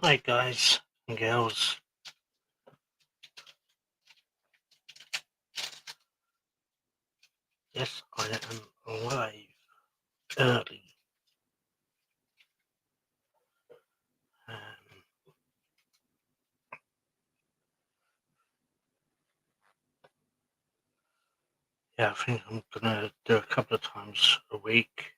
Hi guys and girls. Yes, I am live early. Um, yeah, I think I'm gonna do a couple of times a week.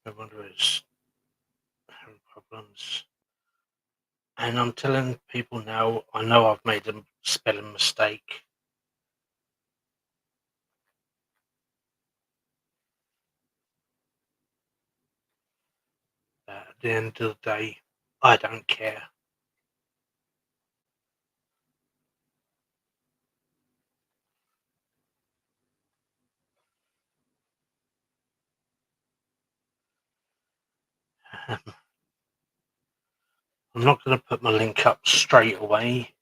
Everyone is having problems. And I'm telling people now, I know I've made a spelling mistake. But at the end of the day, I don't care. Um, I'm not going to put my link up straight away.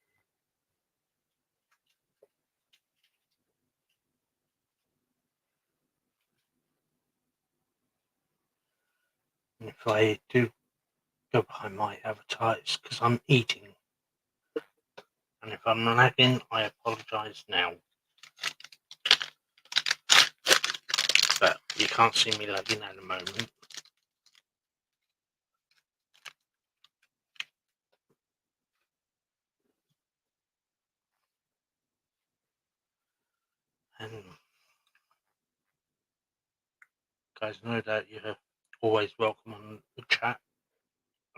And if I do go behind my advertise, because I'm eating. And if I'm lagging, I apologise now. But you can't see me lagging at the moment. And guys know that you're always welcome on the chat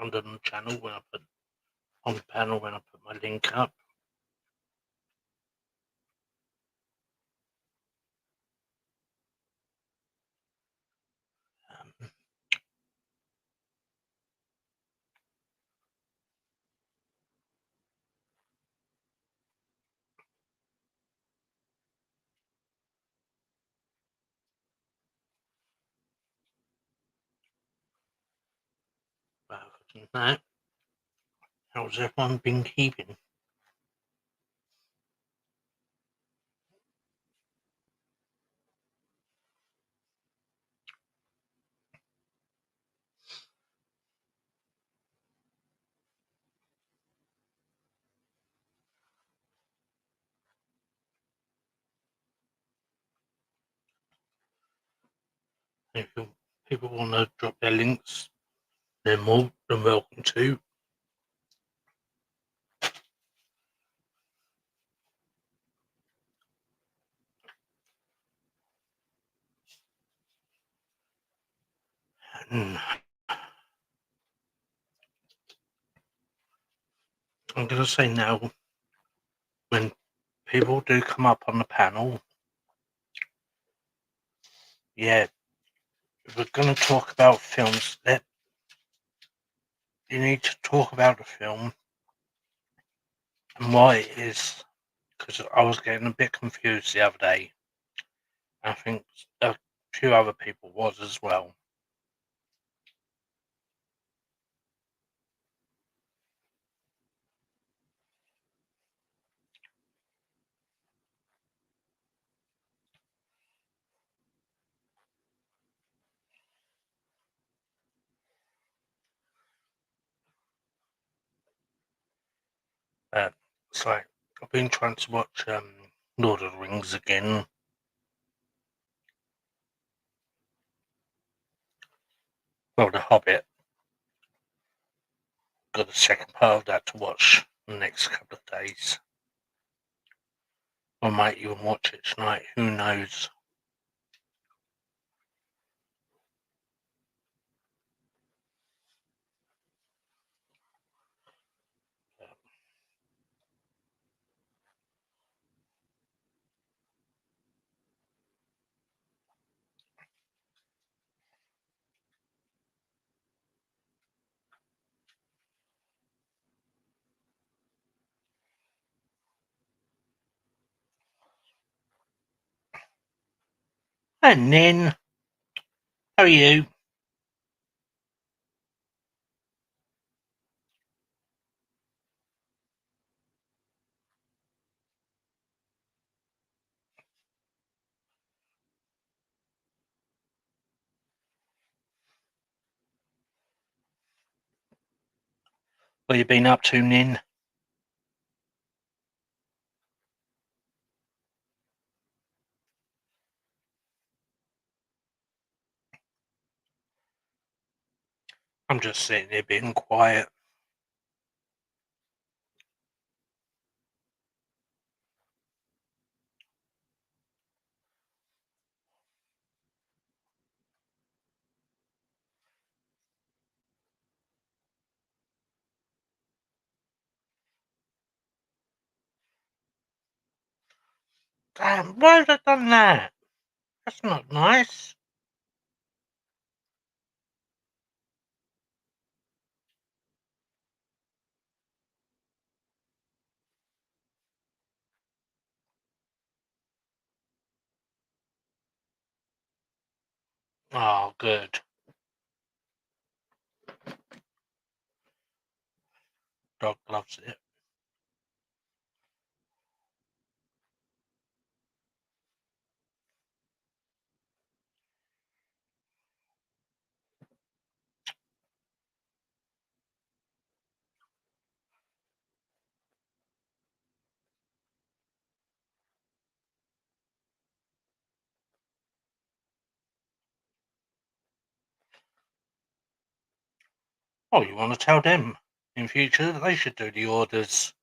under the channel when I put on the panel when I put my link up. But other than that, how's everyone been keeping? If people want to drop their links, they're more than welcome to. And I'm going to say now, when people do come up on the panel, yeah, if we're going to talk about films, that you need to talk about the film and why it is, because I was getting a bit confused the other day. I think a few other people was as well. It's like I've been trying to watch Lord of the Rings again. Well, The Hobbit. Got the second part of that to watch in the next couple of days. I might even watch it tonight. Who knows? And then, how are you? What you been up to, Nin? I'm just sitting here being quiet. Damn, why have I done that? That's not nice. Oh, good. Dog loves it. Oh, you want to tell them in future that they should do the orders.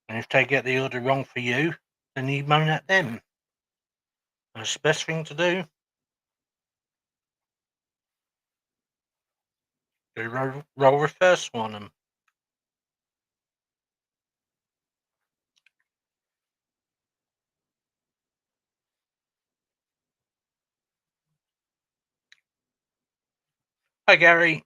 And if they get the order wrong for you, then you moan at them. That's the best thing to do. Do role reversal on them. Hi, Gary.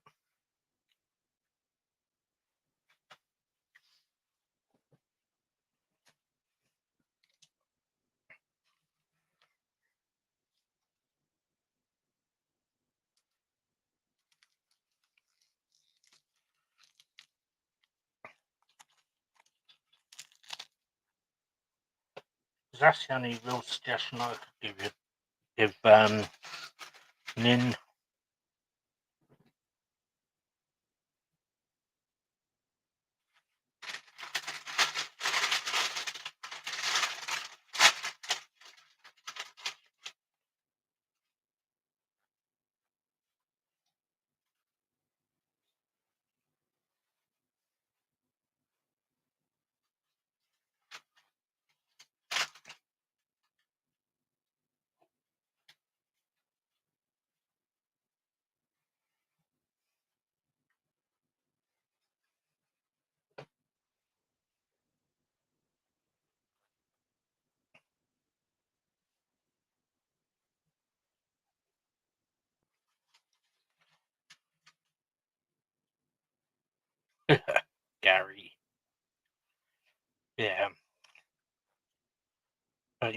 That's the only real suggestion I could give you. Nin. Gary. Yeah. But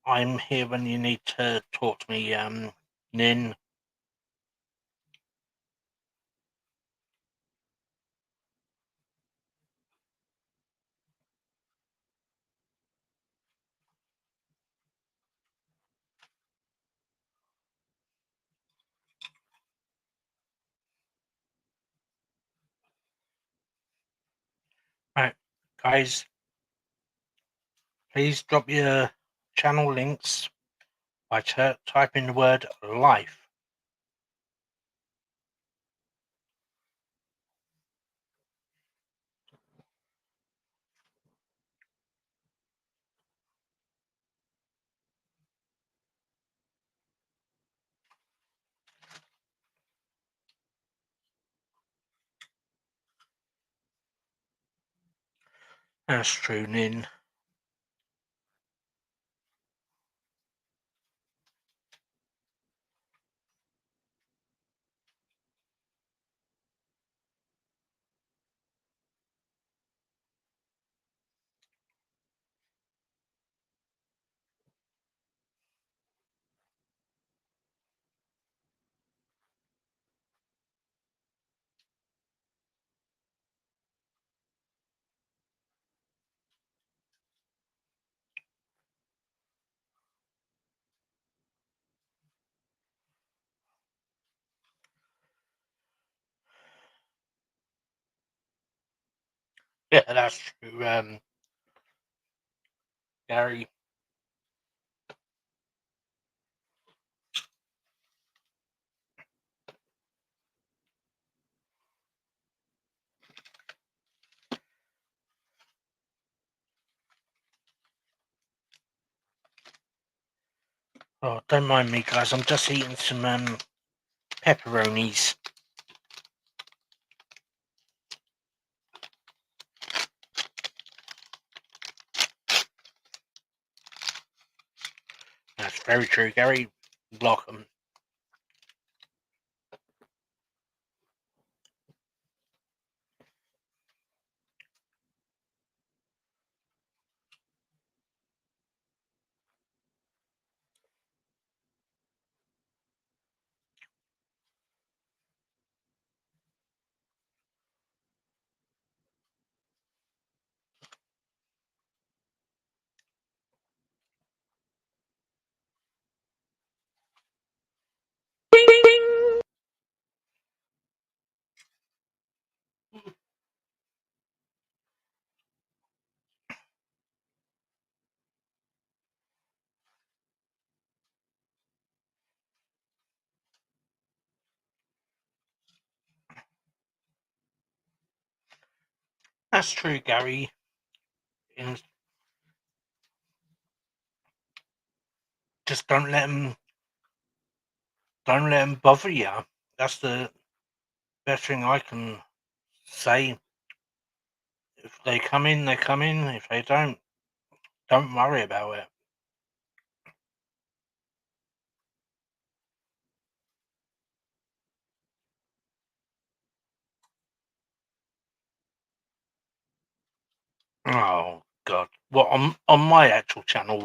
I'm here when you need to talk to me, Nin. Right, guys, please drop your channel links by typing the word life. That's true, Nin. Yeah, that's true, Gary. Oh, don't mind me, guys. I'm just eating some pepperonis. That's very true, Gary. Block 'em. That's true, Gary. And just don't let them bother you. That's the best thing I can say. If they come in, they come in. If they don't worry about it. Oh God! Well, on my actual channel,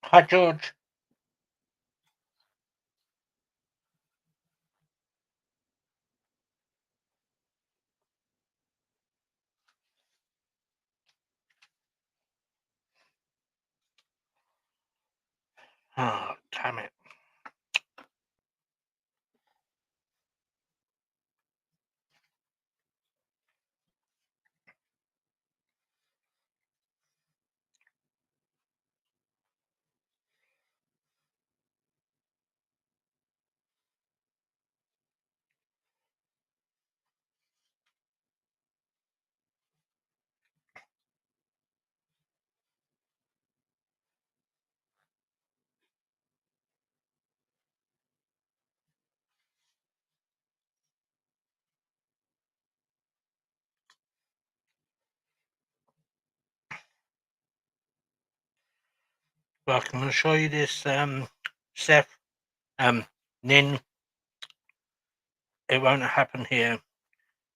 hi George. Oh, damn it! Well, I'm going to show you this, Seth. Nin. It won't happen here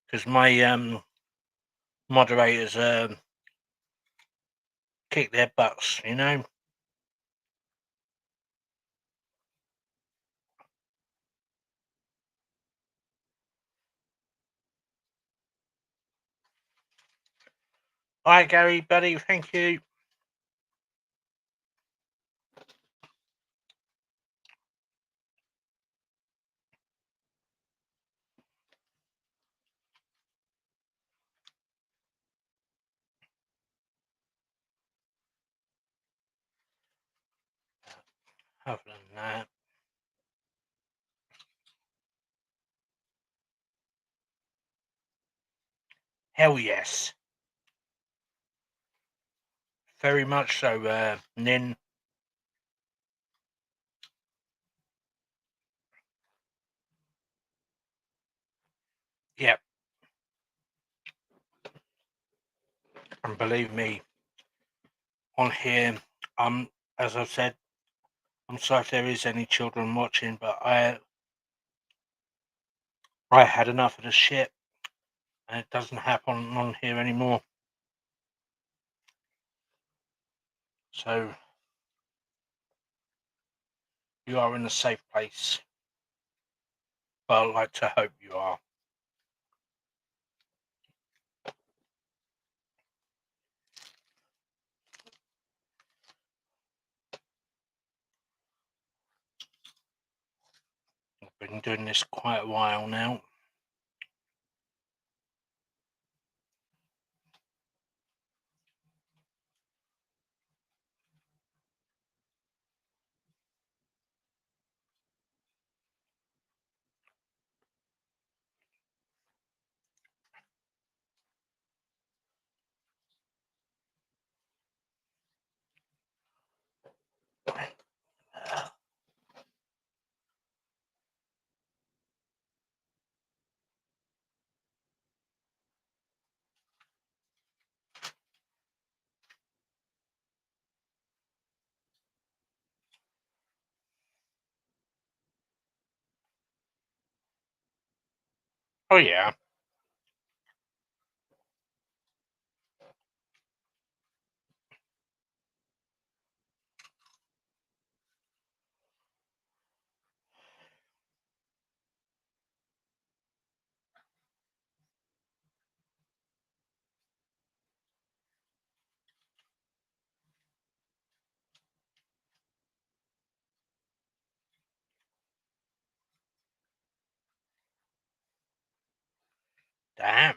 because my moderators kick their butts. You know. All right, Gary, buddy. Thank you. Other than that, hell yes, very much so. Nin. Yep. And believe me, on here, as I've said, I'm sorry if there is any children watching, but I had enough of the shit, and it doesn't happen on here anymore. So you are in a safe place, but I'd like to hope you are. I've been doing this quite a while now. Oh yeah. Damn.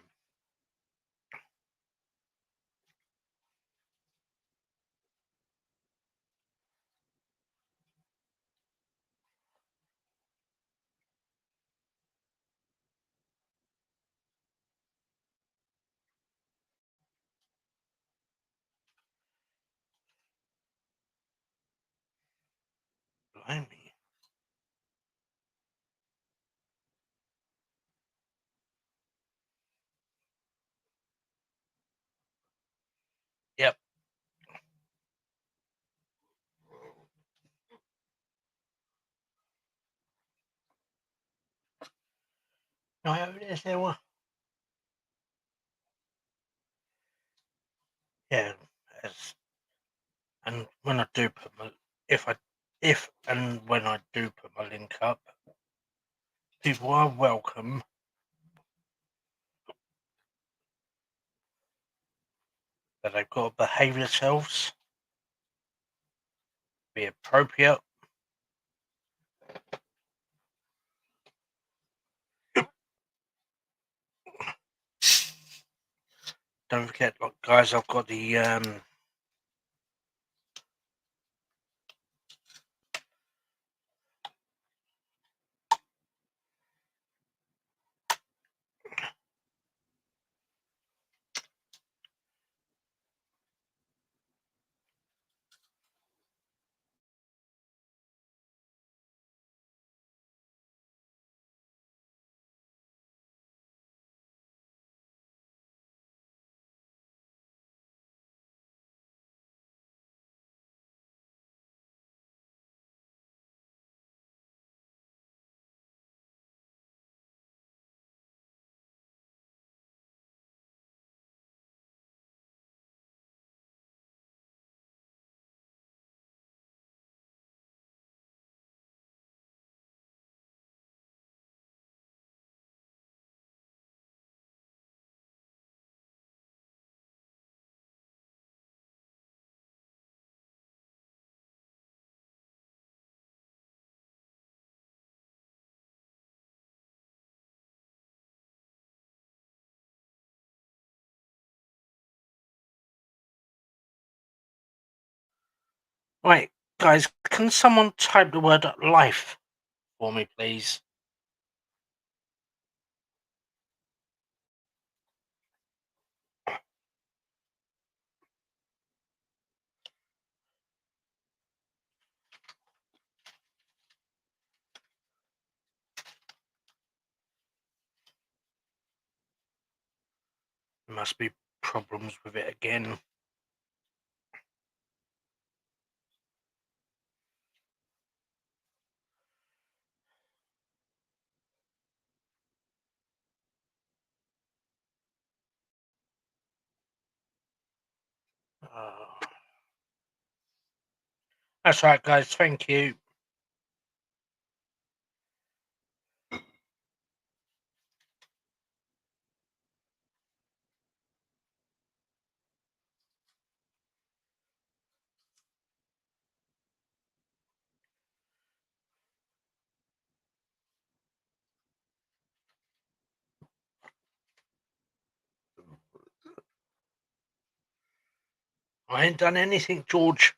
Blimey. Yep. No, is there one? Yeah. As, and when I do put my, if and when I do put my link up, people are welcome, but they've got to behave themselves, be appropriate. Don't forget, look, guys, I've got the right, guys. Can someone type the word life for me, please? There must be problems with it again. That's right, guys. Thank you. I ain't done anything, George.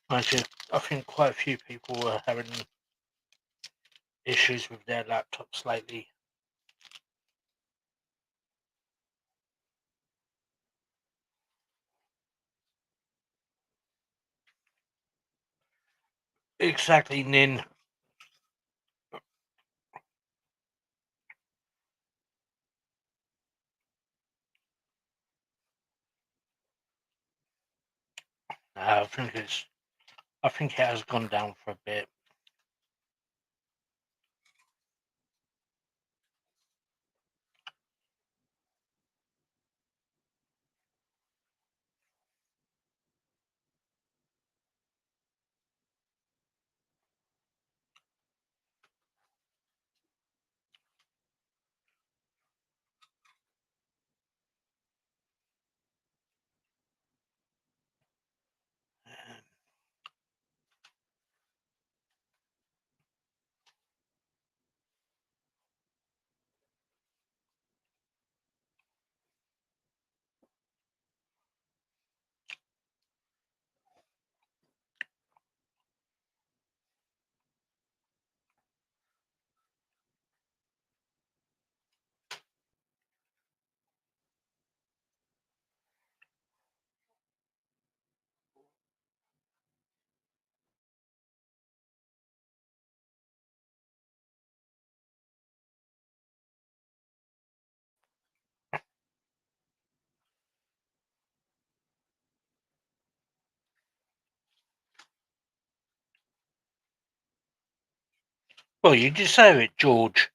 Mind you, I think quite a few people were having issues with their laptops lately. Exactly, Nin. I think it has gone down for a bit. Well, you deserve it, George.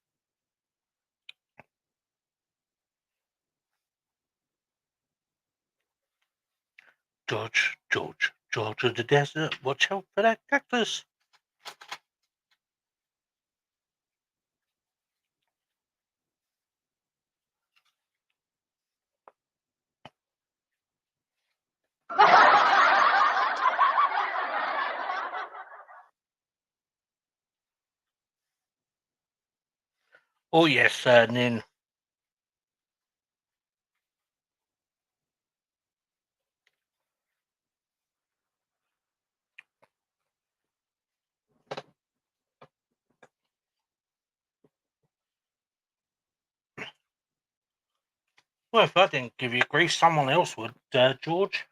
George of the desert. Watch out for that cactus. Oh yes, Nin. Well, if I didn't give you grief, someone else would, George.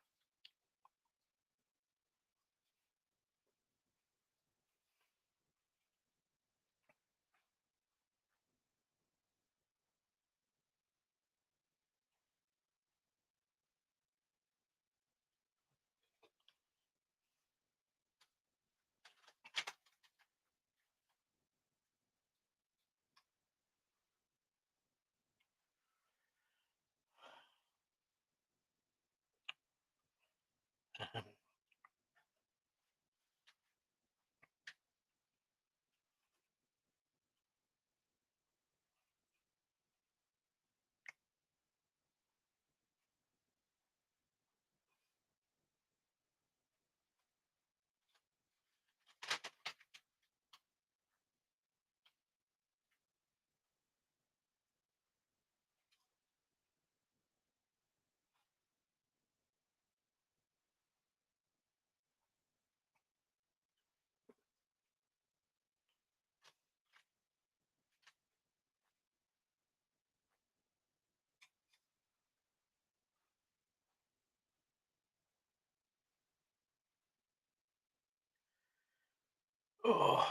Oh.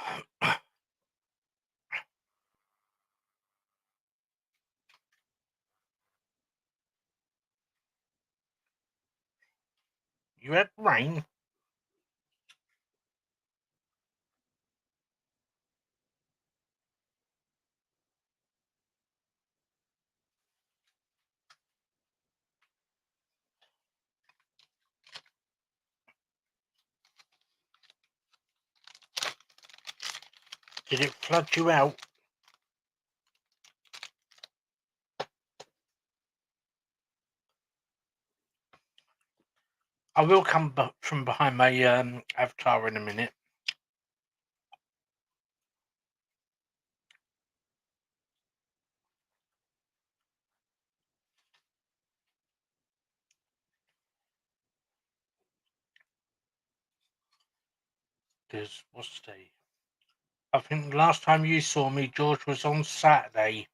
You had rain? Did it flood you out? I will come from behind my avatar in a minute. Because what's today? I think the last time you saw me, George, was on Saturday.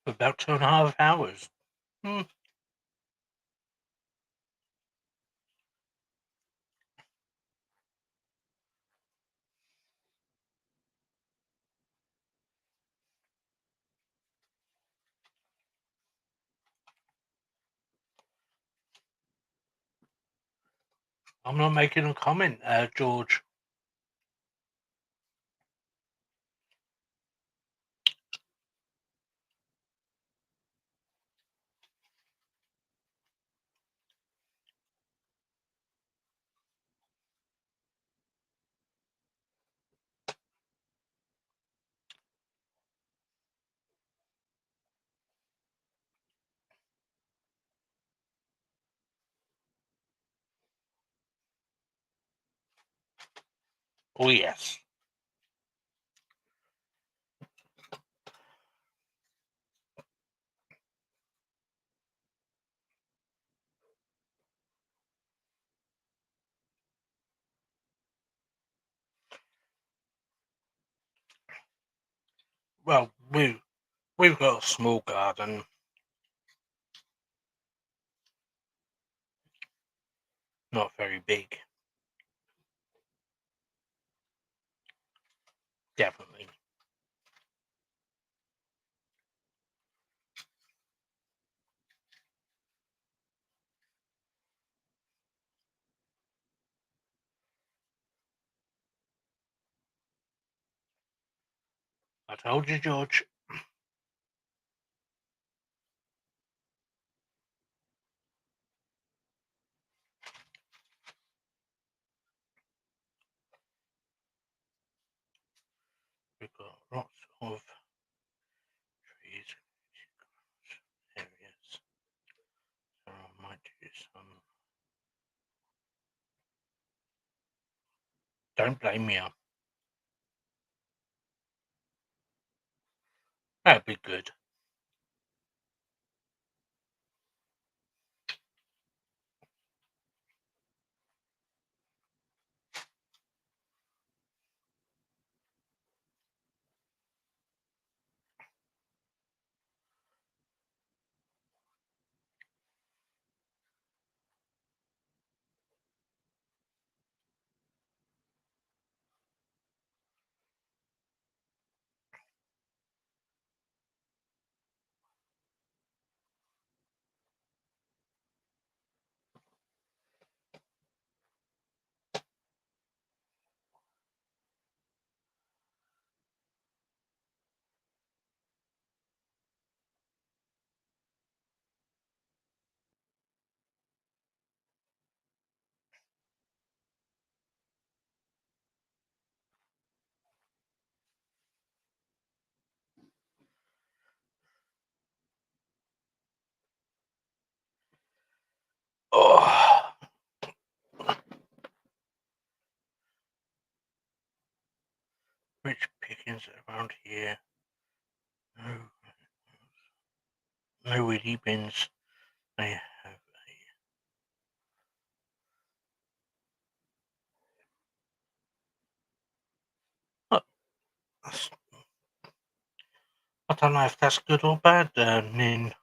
For about 2.5 hours. Hmm. I'm not making a comment, George. Oh, yes. Well, we've got a small garden. Not very big. Definitely. I told you, George. We've got lots of trees areas. So I might do some. Don't blame me. That'd be good. Oh, rich pickings around here. No wheelie bins. They have a. I don't know if that's good or bad, Nin.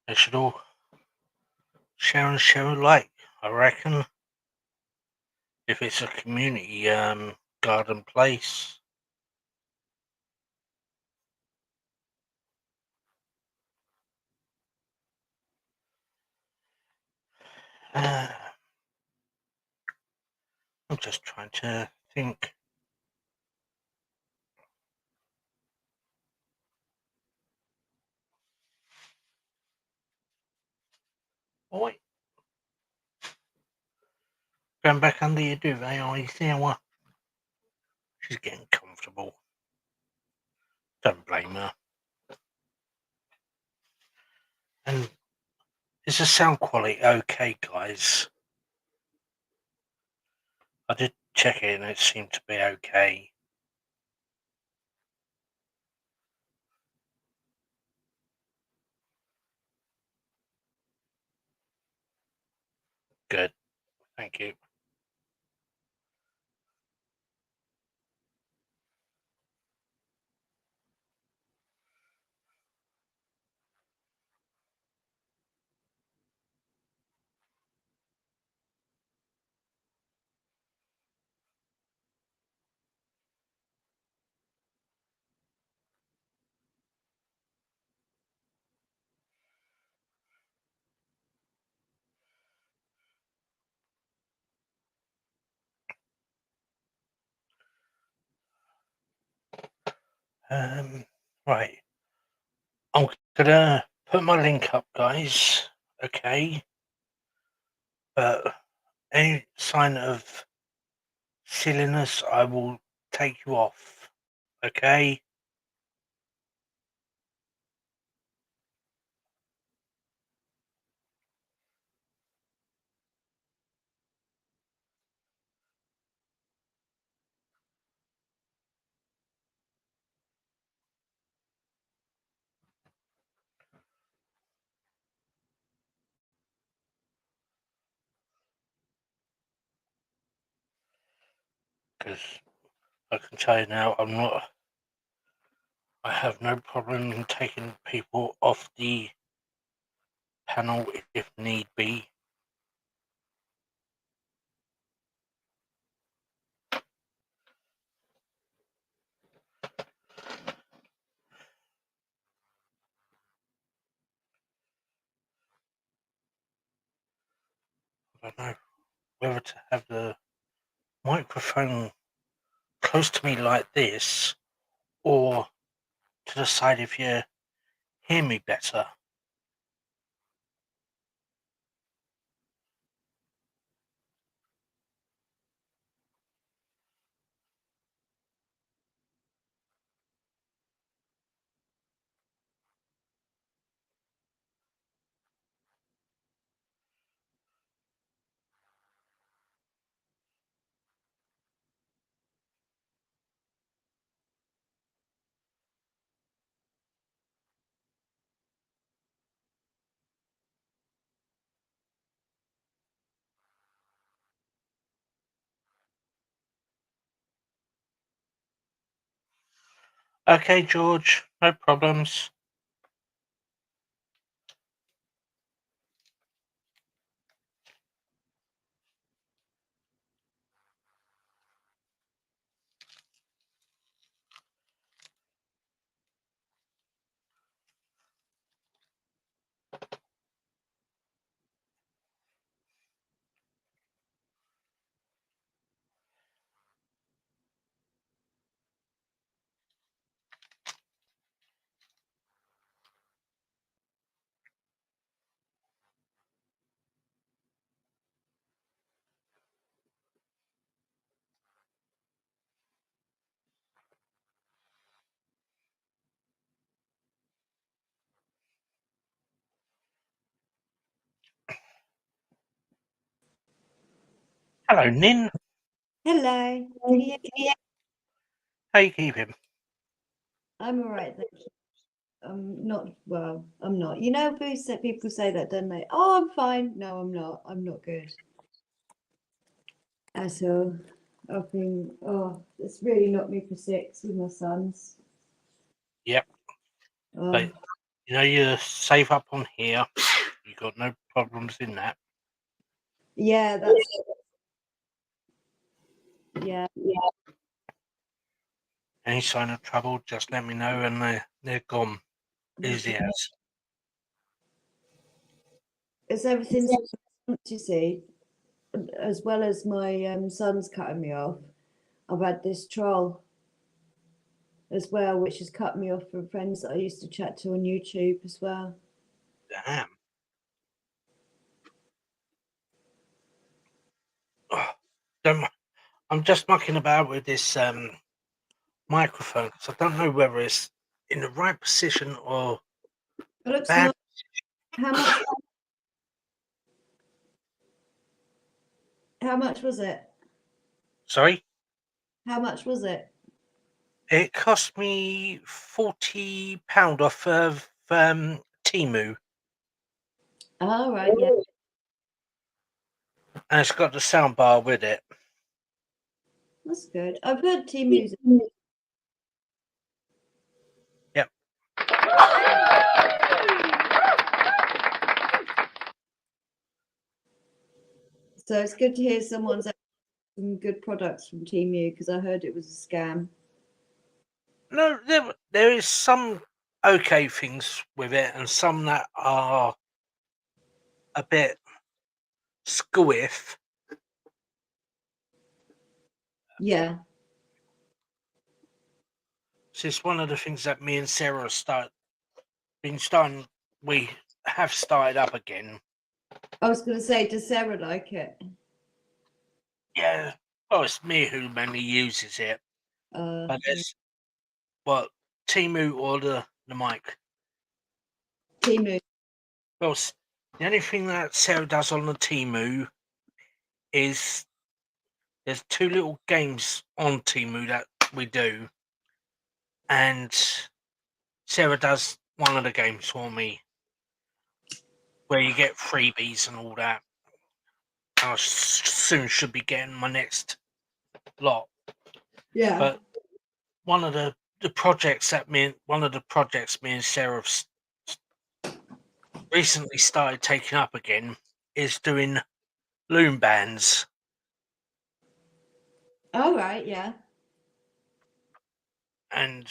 They should all share and share alike, I reckon. If it's a community garden place. Uh, I'm just trying to think. Oh, wait. Going back under your duvet, are you there? What? She's getting comfortable. Don't blame her. And is the sound quality okay, guys? I did check it and it seemed to be okay. Good. Thank you. Right. I'm gonna put my link up, guys. Okay. But any sign of silliness, I will take you off. Okay. Because I can tell you now, I'm not. I have no problem taking people off the panel if need be. I don't know whether to have the microphone close to me like this or to the side if you hear me better. Okay, George, no problems. Hello, Nin. Hello. Can you hear me? How you keeping? I'm all right, thank you. I'm not well. I'm not. You know, people say that, don't they? Oh, I'm fine. No, I'm not. I'm not good at all. It's really knocked me for six with my sons. Yep. Oh, But you're safe up on here. You got no problems in that. yeah, yeah. Any sign of trouble, just let me know, and they're gone. Easy Okay. as. It's everything's you see, as well as my son's cutting me off. I've had this troll as well, which has cut me off from friends that I used to chat to on YouTube as well. Damn. Oh, don't, I'm just mucking about with this microphone, so I don't know whether it's in the right position or It looks bad. nice. How much? How much was it? Sorry? How much was it? It cost me £40 off of Timu, Oh, right, yeah, and it's got the sound bar with it. that's good. I've heard tea music, Yep. so it's good to hear someone's had some good products from Temu because I heard it was a scam. No, there is some okay things with it, and some that are a bit squiff. Yeah. So it's one of the things that me and Sarah been starting. We have started up again. I was going to say, does Sarah like it? Yeah. Well, it's me who mainly uses it, but Yeah. it's what Timu or the mic. Temu. Well, the only thing that Sarah does on the Timu is there's two little games on Timu that we do, and Sarah does one of the games for me where you get freebies and all that. I soon should be getting my next lot. Yeah. But one of the projects one of the projects me and Sarah have recently started taking up again is doing loom bands, All right, yeah. and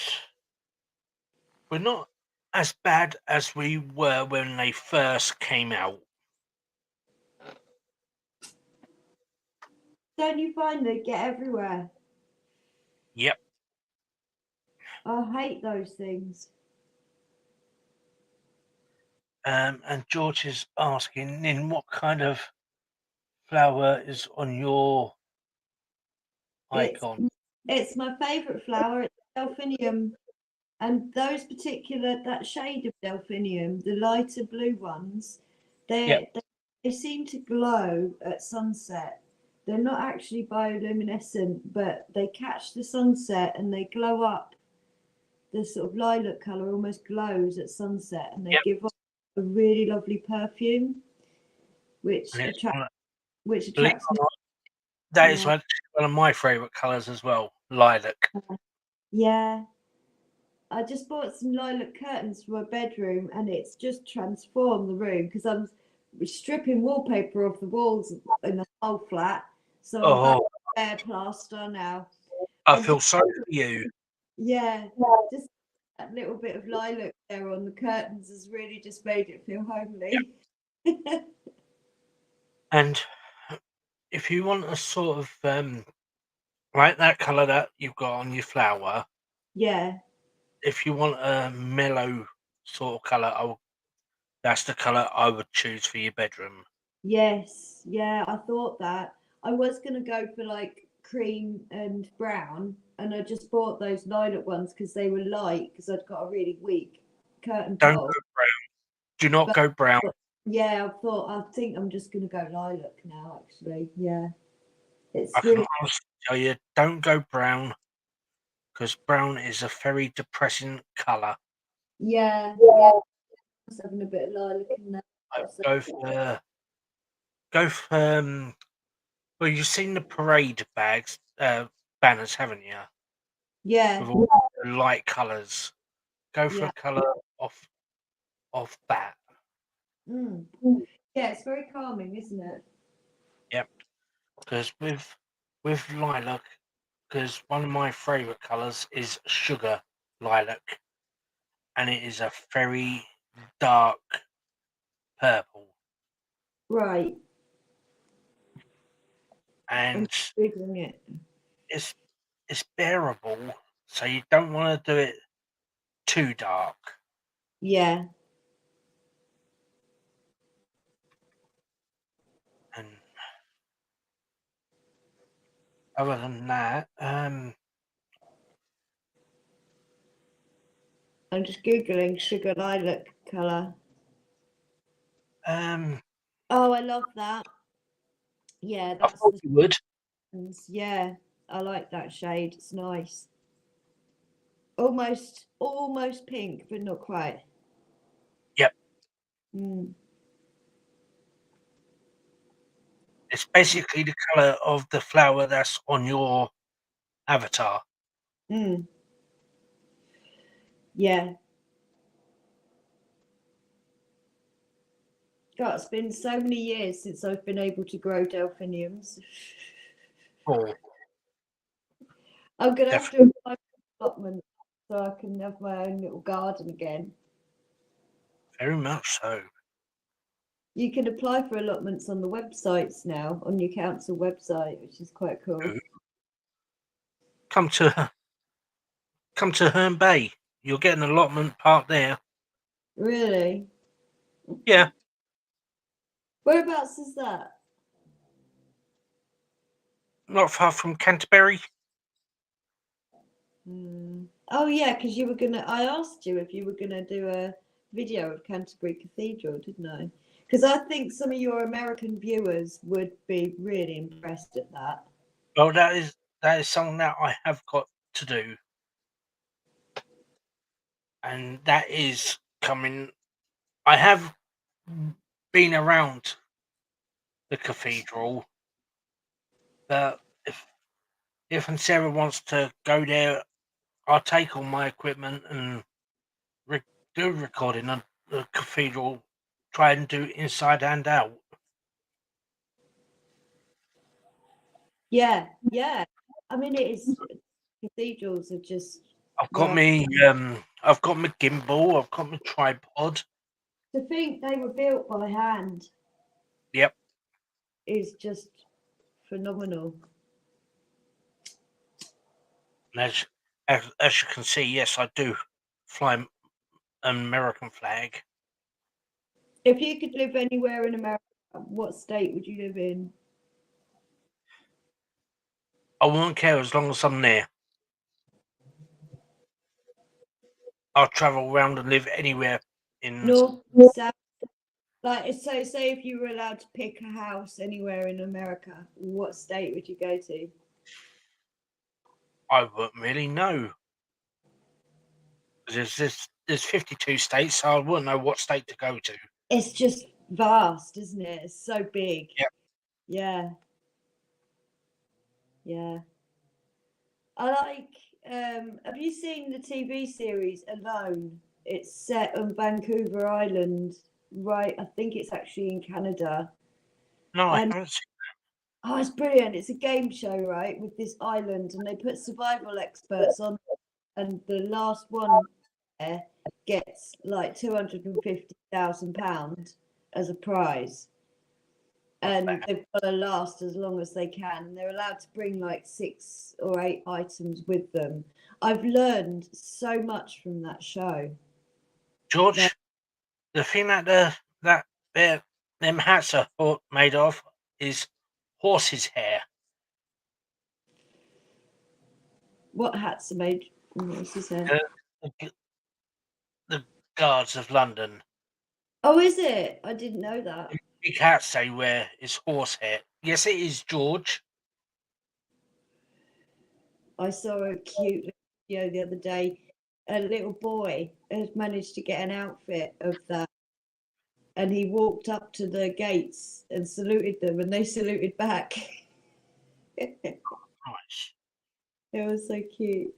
we're not as bad as we were when they first came out. Don't you find they get everywhere? Yep. I hate those things. And George is asking, in what kind of flower is on your It's icon? it's my favourite flower. It's delphinium, and those particular that shade of delphinium, the lighter blue ones, Yep. they seem to glow at sunset. They're not actually bioluminescent, but they catch the sunset and they glow up. The sort of lilac colour almost glows at sunset, and they Yep. give off a really lovely perfume, which And it's attract one, which believe it attracts or me. not, that is Yeah, one of my favourite colours as well, lilac. yeah. I just bought some lilac curtains for my bedroom, and it's just transformed the room because I'm stripping wallpaper off the walls in the whole flat. So I'm back Oh, to bare plaster now. I And feel just sorry for you. yeah, just that little bit of lilac there on the curtains has really just made it feel homely. And if you want a sort of like that colour that you've got on your flower, Yeah. if you want a mellow sort of colour, that's the colour I would choose for your bedroom. Yes. Yeah, I thought that. I was going to go for like cream and brown, and I just bought those lilac ones because they were light because I'd got a really weak curtain Don't pole. go brown. Do not But go brown. yeah, I think I'm just going to go lilac now, actually. Yeah. It's I can really, honestly tell you, don't go brown because brown is a very depressing colour. yeah, yeah. I was having a bit of lilac in there. So, Go for well, you've seen the parade banners, haven't you? yeah, With all the light colours. Go for yeah. a colour of that. Mm. Yeah, it's very calming, isn't it? Yep. Because with lilac, because one of my favourite colours is sugar lilac, and it is a very dark purple, Right. I'm and googling it. it's it's bearable. So you don't want to do it too dark. Yeah. And other than that, I'm just googling sugar lilac color. um, Oh, I love that. Yeah, I that's thought the you would. yeah. I like that shade. It's nice. Almost pink, but not quite. Yep. Mm, It's basically the colour of the flower that's on your avatar. mm, yeah. God, it's been so many years since I've been able to grow delphiniums. Oh, I'm gonna have to definitely. apply for allotment so I can have my own little garden again. Very much so. You can apply for allotments on the websites now, on your council website, which is quite cool. Ooh. Come to Herne Bay. You'll get an allotment park there. Really? Yeah, Whereabouts is that? not far from Canterbury. Oh yeah, because you were gonna. I asked you if you were gonna do a video of Canterbury Cathedral, didn't I? Because I think some of your American viewers would be really impressed at that. Well, that is something that I have got to do, and that is coming. I have been around the cathedral, but if and Sarah wants to go there, I'll take all my equipment and re- do recording on the cathedral. Try and do inside and out. Yeah, yeah. I mean, it is. Cathedrals are just wow. I've got my gimbal. I've got my tripod. To think they were built by hand Yep. is just phenomenal. And as you can see, yes, I do fly an American flag. If you could live anywhere in America, what state would you live in? I won't care as long as I'm there. I'll travel around and live anywhere in. North, south. Like, so say if you were allowed to pick a house anywhere in America, what state would you go to? I wouldn't really know. There's 52 states, so I wouldn't know what state to go to. It's just vast, isn't it? It's so big. Yep. Yeah, yeah. I like. Have you seen the TV series Alone? It's set on Vancouver Island, right? I think it's actually in Canada. No, I And haven't seen. oh, it's brilliant. It's a game show, right, with this island, and they put survival experts on, and the last one there gets like £250,000 as a prize. Not And bad. they've got to last as long as they can. They're allowed to bring like 6 or 8 items with them. I've learned so much from that show. Like, George, the thing that them hats are made of is horse's hair. what hats are made? What's he saying? The, the guards of London. Oh, is it? I didn't know that. The big hats they wear is horsehair. Yes, it is, George. I saw a cute video the other day. A little boy had managed to get an outfit of that, and he walked up to the gates and saluted them, and they saluted back. It Nice. was so cute.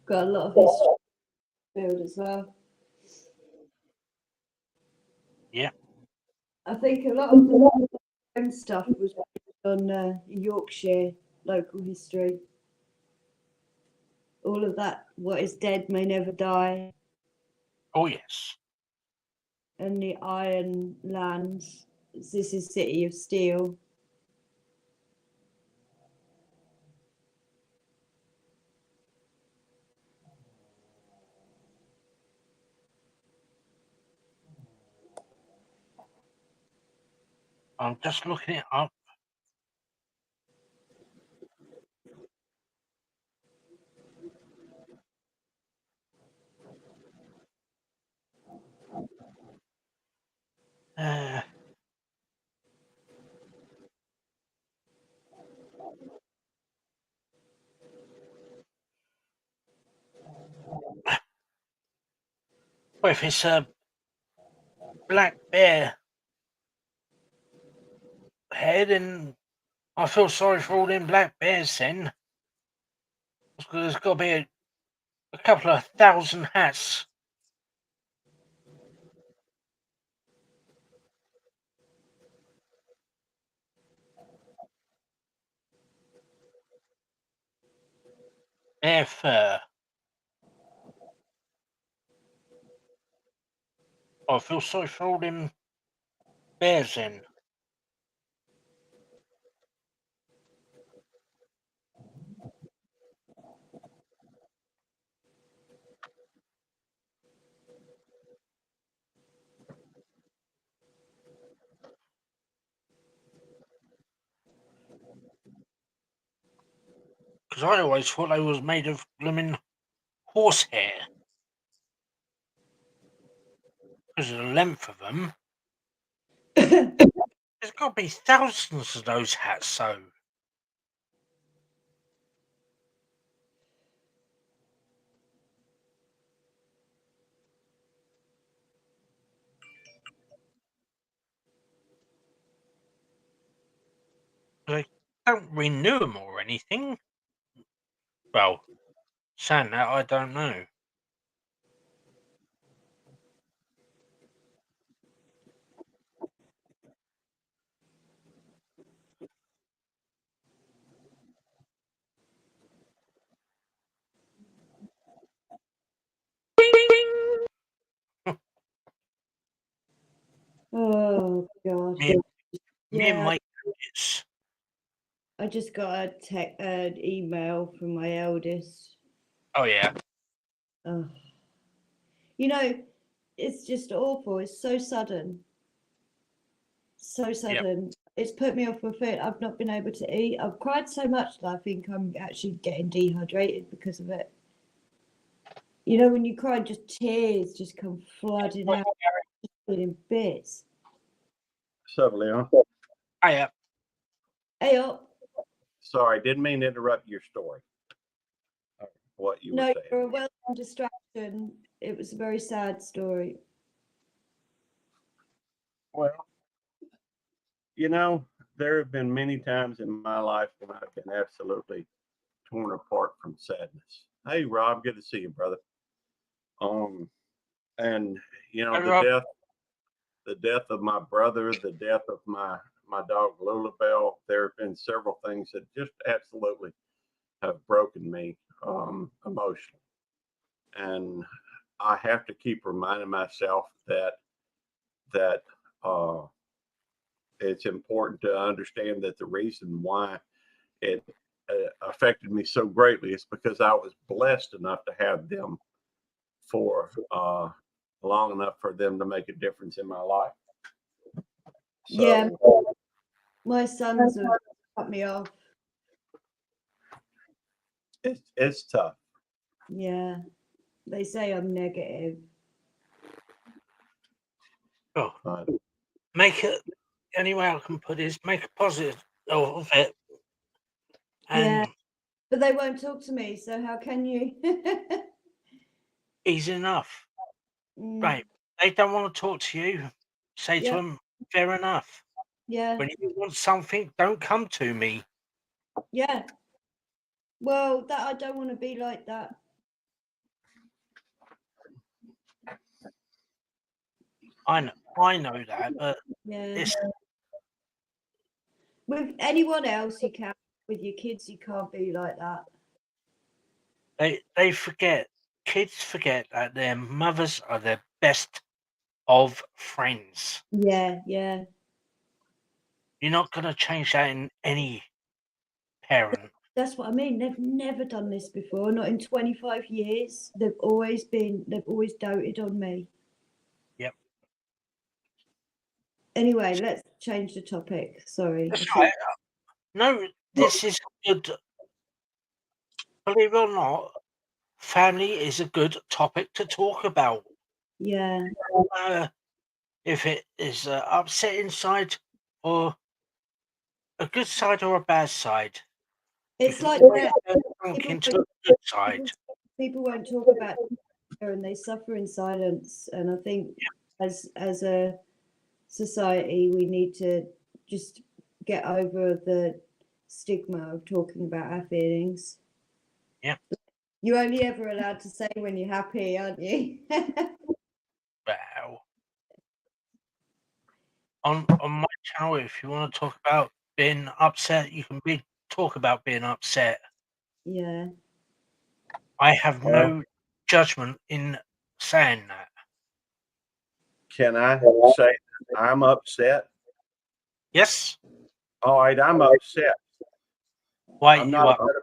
Got a lot of history build as well. Yeah. I think a lot of the stuff was on Yorkshire local history. All of that, what is dead may never die, Oh, yes. and the Iron Lands. This is City of Steel. I'm just looking it up. Well, if it's a black bear head, and I feel sorry for all them black bears then. There's got to be a couple of thousand hats. Their fur. I feel sorry for all them bears then. Because I always thought they was made of blooming horsehair. Because of the length of them. There's got to be thousands of those hats sewed. They don't renew them or anything. Well, saying that, I don't know. Oh God! Me and Yeah, my gadgets. I just got an email from my eldest. Oh, yeah. Oh. You know, it's just awful. It's so sudden. So sudden. Yep. It's put me off my feet. I've not been able to eat. I've cried so much that I think I'm actually getting dehydrated because of it. You know, when you cry, just tears just come flooding out in bits. What's up, Leon? Hiya. Hey up. Sorry, didn't mean to interrupt your story. What you were saying. No, you're a welcome distraction. It was a very sad story. Well, you know, there have been many times in my life when I've been absolutely torn apart from sadness. Hey, Rob, good to see you, brother. And you know, Hey, Rob. the death of my brother, the death of my dog Lulabelle. There have been several things that just absolutely have broken me emotionally, and I have to keep reminding myself that it's important to understand that the reason why it affected me so greatly is because I was blessed enough to have them for long enough for them to make a difference in my life. So, Yeah. My sons have cut me off. it's tough. Yeah. They say I'm negative. Oh, But make it any way I can put it is make a positive of it. And Yeah. But they won't talk to me, so how can you? easy enough. Mm, Right. They don't want to talk to you. Say to Yeah. them, fair enough. Yeah. When you want something, don't come to me. Yeah. Well, that I don't want to be like that. I know that, but Yeah. it's With anyone else, you can. With your kids, you can't be like that. they forget. Kids forget that their mothers are their best of friends. Yeah. Yeah. You're not going to change that in any parent. That's what I mean. They've never done this before. Not in 25 years. They've always doted on me. Yep. Anyway, let's change the topic. Sorry. That's right. No, this is good. Believe it or not, family is a good topic to talk about. Yeah. If it is upsetting side or a good side or a bad side. It's You like can always that. turn junk People, into a good side. people won't talk about it and they suffer in silence. And I think as a society, we need to just get over the stigma of talking about our feelings. Yeah. You're only ever allowed to say when you're happy, aren't you? Wow. On my channel, if you want to talk about being upset, you can talk about being upset. Yeah. I have no judgment in saying that. can I say I'm upset? Yes. All right, I'm upset. Why I'm you not. are?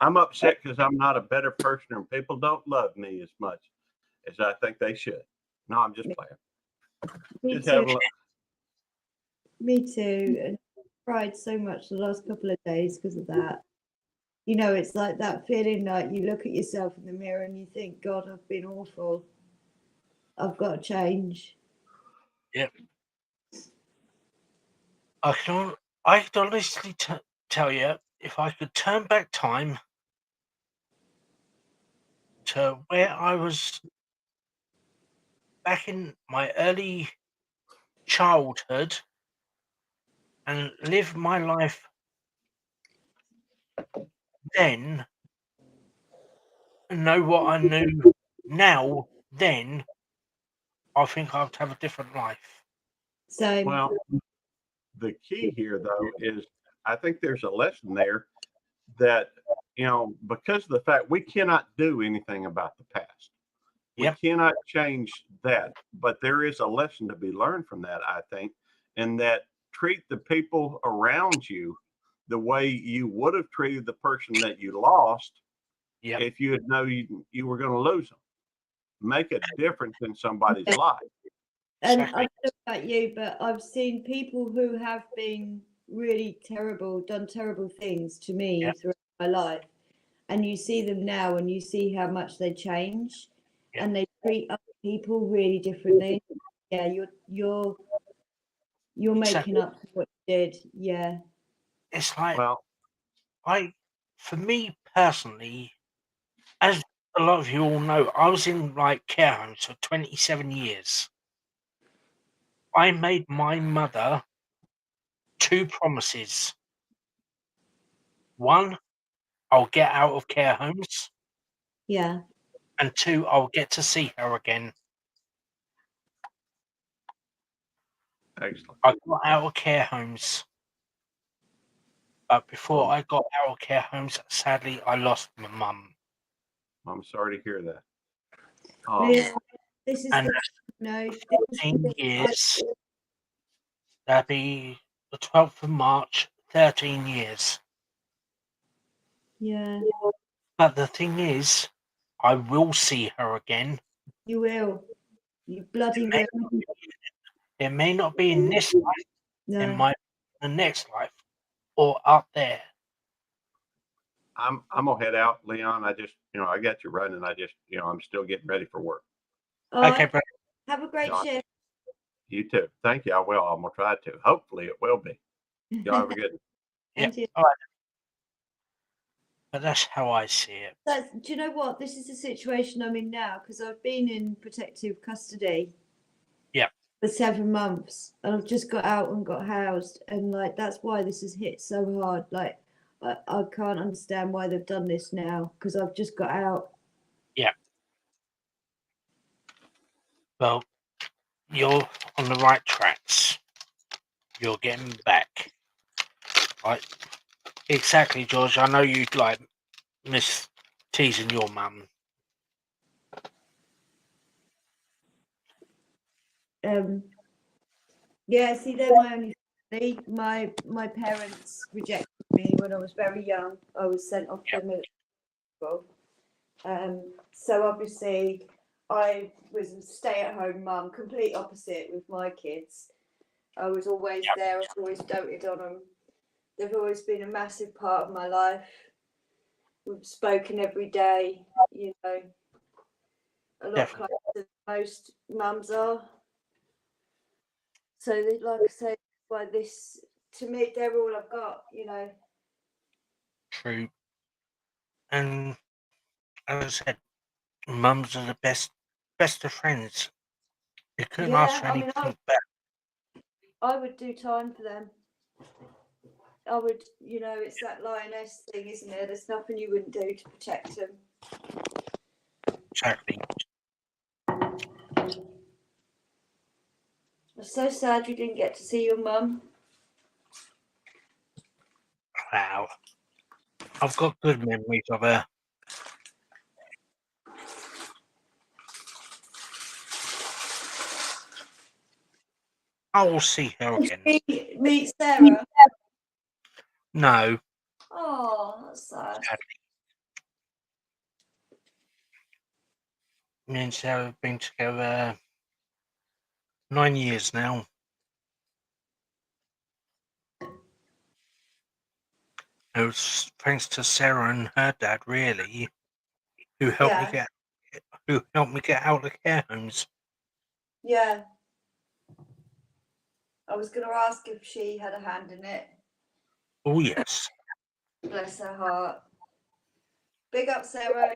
I'm upset because I'm not a better person, and people don't love me as much as I think they should. No, I'm just playing. Me Just too. having. Me too. And I cried so much the last couple of days because of that. You know, it's like that feeling like you look at yourself in the mirror and you think, God, I've been awful. I've got to change. Yeah. I can honestly tell you, if I could turn back time to where I was back in my early childhood and live my life then and know what I knew now, then I think I'd have a different life. So, Well, the key here, though, is I think there's a lesson there that, because of the fact we cannot do anything about the past, we Yep. cannot change that. But there is a lesson to be learned from that, I think, and that treat the people around you the way you would have treated the person that you lost Yep. if you had known you were going to lose them. Make a difference in somebody's life. and I Exactly. don't know about you, but I've seen people who have been really terrible, done terrible things to me Yep. throughout my life. And you see them now and you see how much they change Yep. and they treat other people really differently. Yeah, you're making Exactly. up for what you did. Yeah. It's like Well, for me personally, as a lot of you all know, I was in like care homes for 27 years. I made my mother 2 promises. One, I'll get out of care homes, Yeah. and 2, I'll get to see her again. excellent. I got out of care homes, but before I got out of care homes, sadly, I lost my mum. I'm sorry to hear that. Yeah. This is And the no. This is 13 the, years, that'd be the 12th of March, 13 years. yeah. But the thing is, I will see her again. You will. You bloody may will. not be, it may not be in this life, it No. might be in the next life, or up there. I'm gonna head out, Leon. I just, I got you running. I just, I'm still getting ready for work. All Okay, right. bro. Have a great No, shift. You too. Thank you. I will. I'm gonna try to. Hopefully, it will be. Y'all have a good. Yeah. And you. All right. But that's how I see it. Do you know what? This is the situation I'm in now because I've been in protective custody. Yeah. For 7 months, and I've just got out and got housed, and like that's why this has hit so hard. Like, I can't understand why they've done this now because I've just got out. Yeah. Well, you're on the right tracks. You're getting back. Right. Exactly, George. I know you like miss teasing your mum. Yeah, see, they're my only family. My parents rejected me when I was very young. I was sent off to military school. So obviously, I was a stay-at-home mum, complete opposite with my kids. I was always there. I've always doted on them. They've always been a massive part of my life. We've spoken every day, a lot Definitely. closer than most mums are. So, like I say, why this to me, they're all I've got. True. And as I said, mums are the best of friends. You couldn't ask for Yeah, I mean, anything better. I would do time for them. I would, it's that lioness thing, isn't it? There's nothing you wouldn't do to protect them. Exactly. I'm so sad you didn't get to see your mum. Wow. I've got good memories of her. I will see her again. Meet Sarah. No. Oh, that's sad. Sadly. Me and Sarah have been together 9 years now. It was thanks to Sarah and her dad, really, who helped me get out of care homes. Yeah. I was going to ask if she had a hand in it. Oh yes. Bless her heart. Big up, Sarah.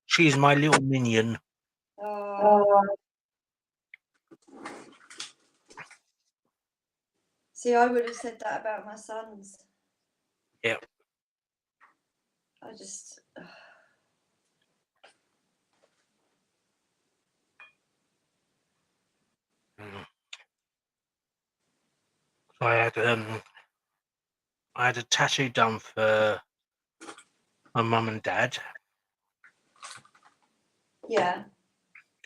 She's my little minion. Oh. See, I would have said that about my sons. Yeah. I just. I had a tattoo done for my mum and dad. Yeah.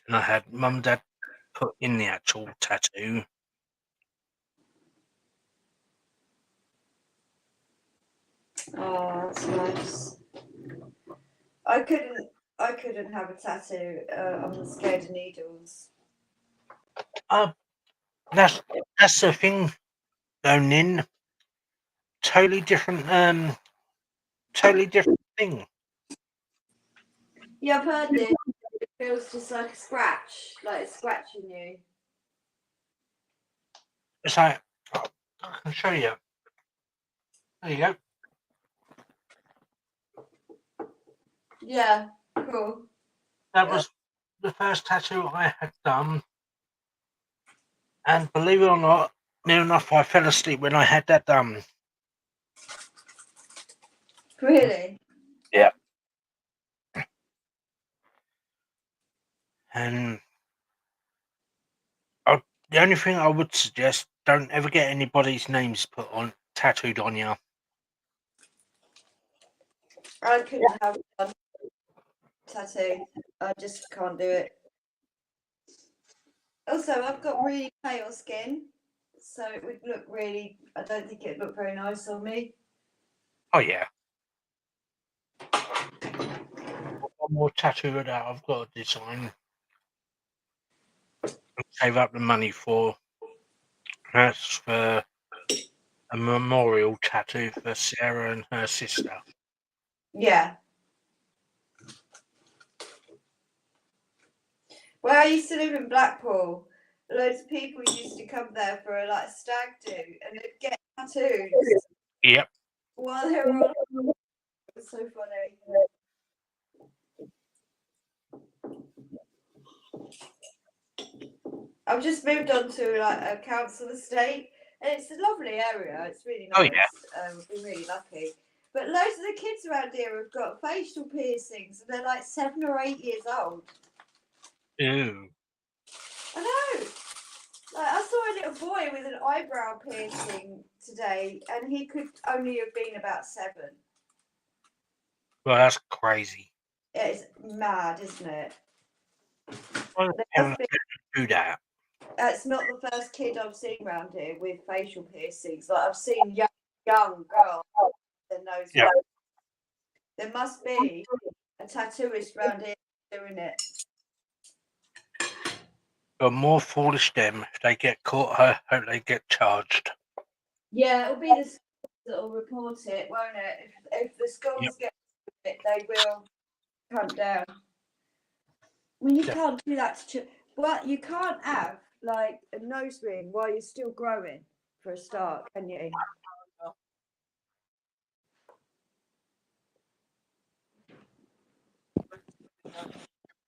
And I had mum and dad put in the actual tattoo. Oh, that's nice. I couldn't have a tattoo. I'm scared of needles. That's the thing. Going in, totally different thing. Yeah, I've heard this. It feels just like a scratch, like it's scratching you. It's like, I can show you. There you go. Yeah, cool. That was the first tattoo I had done. And believe it or not, near enough I fell asleep when I had that done. Really? Yeah. And the only thing I would suggest, don't ever get anybody's names tattooed on you. I couldn't have one tattoo. I just can't do it. Also, I've got really pale skin, so it would look really. I don't think it'd look very nice on me. Oh yeah. One more tattoo that I've got to design and save up the money for. That's for a memorial tattoo for Sarah and her sister. Yeah. Well, I used to live in Blackpool. Loads of people used to come there for a stag do, and they'd get tattoos Yep. while they were on. It was so funny. I've just moved on to a council estate, and it's a lovely area. It's really nice. Oh, yeah. We've been really lucky. But loads of the kids around here have got facial piercings, and they're 7 or 8 years old. Ew. I know. I saw a little boy with an eyebrow piercing today, and he could only have been about 7. Well, that's crazy. It's mad, isn't it? Why the parents do that? It's not the first kid I've seen around here with facial piercings. I've seen young girls with their nose. Yeah. There must be a tattooist around here doing it. But more foolish them. If they get caught, I hope they get charged. Yeah, it'll be the schools that'll report it, won't it? If the schools get it, they will hunt down. I mean, you can't do that to well, you can't have a nose ring while you're still growing for a start, can you?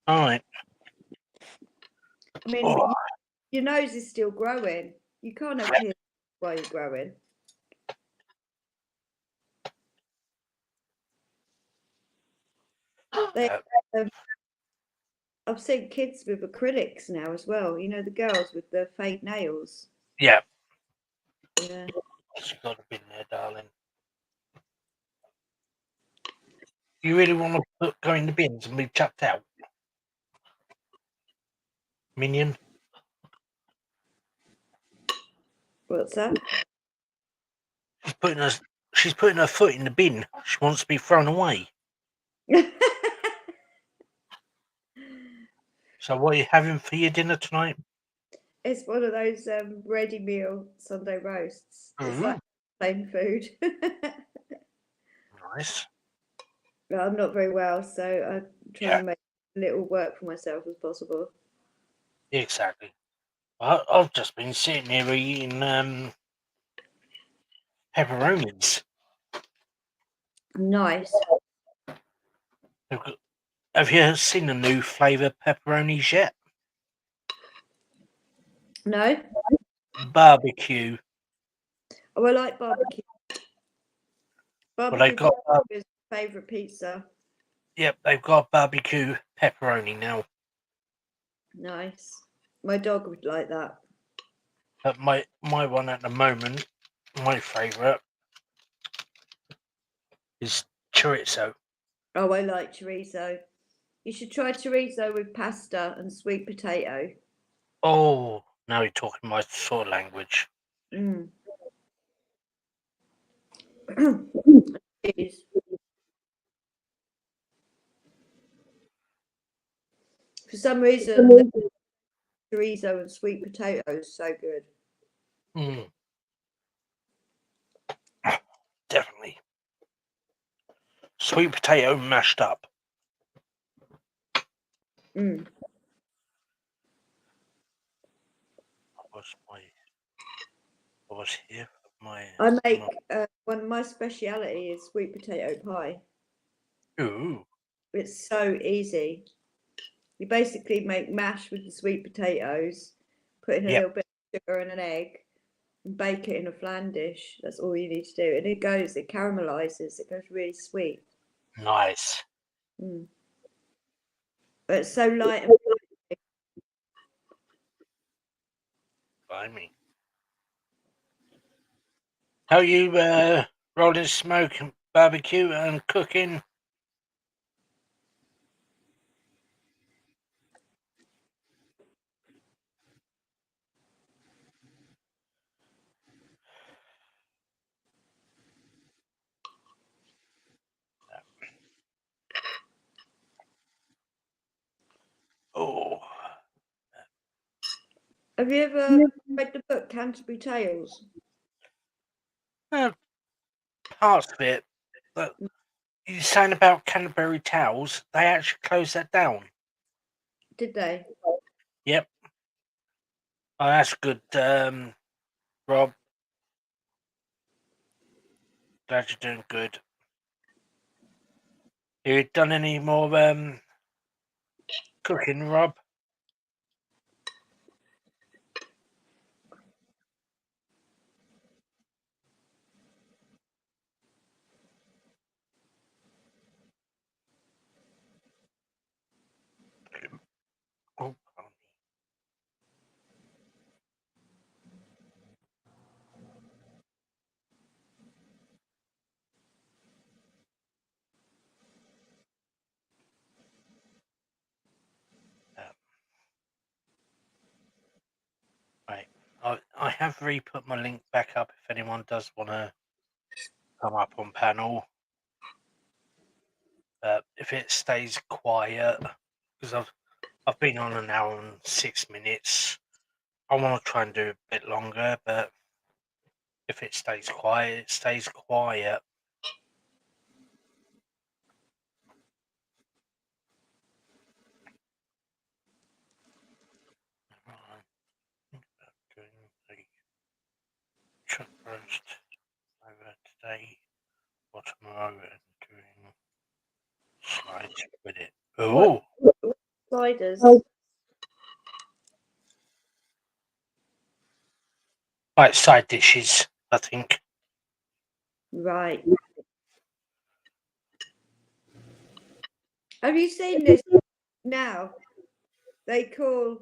All right. I mean, your nose is still growing. You can't have piercings while you're growing. I've seen kids with acrylics now as well. You know, the girls with the fake nails. Yeah. Yeah. She's got to be there, darling. You really want to go in the bins and be chucked out? Minion? What's that? She's putting her foot in the bin. She wants to be thrown away. So what are you having for your dinner tonight? It's one of those ready meal Sunday roasts. It's like plain food. Nice. I'm not very well, so I'm trying to make a little work for myself as possible. Exactly. I've just been sitting here eating pepperonis. Nice. Have you seen the new flavour pepperonis yet? No? Barbecue. Oh, I like barbecue. Well, Barbecue is my favourite pizza. Yep, they've got barbecue pepperoni now. Nice. My dog would like that. But my one at the moment, my favourite, is chorizo. Oh, I like chorizo. You should try chorizo with pasta and sweet potato. Oh, now you're talking my sort of language. Mm. It is. For some reason, chorizo and sweet potato is so good. Mm. Definitely. Sweet potato mashed up. Mm. I was here for my. I make one of my speciality is sweet potato pie. Ooh. It's so easy. You basically make mash with the sweet potatoes, put in a little bit of sugar and an egg, and bake it in a flan dish. That's all you need to do. And it caramelizes, it goes really sweet. Nice. Mm. But it's so light and By me. How you rolling smoke and barbecue and cooking? Have you ever read the book Canterbury Tales? Parts of it, but you're saying about Canterbury Tales, they actually closed that down. Did they? Yep. Oh, that's good, Rob. Glad you're doing good. You done any more cooking, Rob? Oh, pardon me. Right. I have re-put my link back up if anyone does want to come up on panel. If it stays quiet, because I've been on an hour and 6 minutes. I want to try and do a bit longer, but if it stays quiet, it stays quiet. Right. Think about doing the chuck roast over today or tomorrow and doing slides with it. Oh, Sliders. like side dishes, I think. Right. Have you seen this now? They call,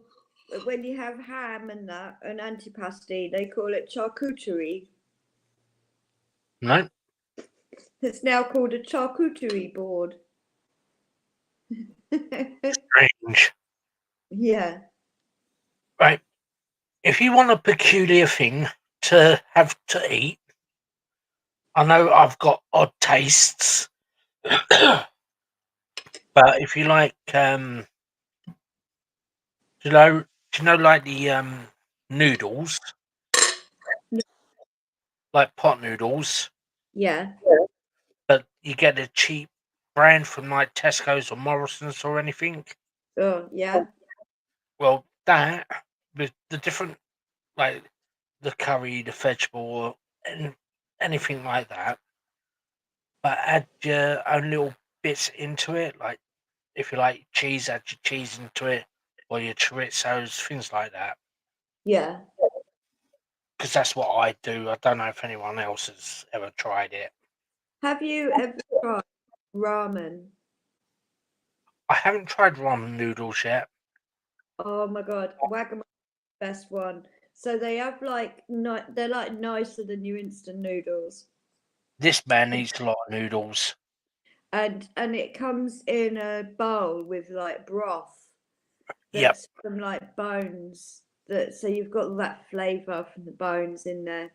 when you have ham and that, an antipasti, they call it charcuterie. No, It's now called a charcuterie board. strange. Yeah. Right. If you want a peculiar thing to have to eat, I know I've got odd tastes, but if you like, do you know, like the noodles, like pot noodles, Yeah. but you get a cheap brand from like Tesco's or Morrison's or anything. Oh, yeah. Well, that with the different, like the curry, the vegetable, and anything like that, but add your own little bits into it, like if you like cheese, add your cheese into it, or your chorizos, things like that. Yeah. Because that's what I do. I don't know if anyone else has ever tried it. Have you ever tried ramen? I haven't tried ramen noodles yet. Oh my God, Wagamama's the best one. So they have like they're like nicer than your instant noodles, This man eats a lot of noodles. and it comes in a bowl with like broth Yep, that's from like bones. That so you've got that flavour from the bones in there,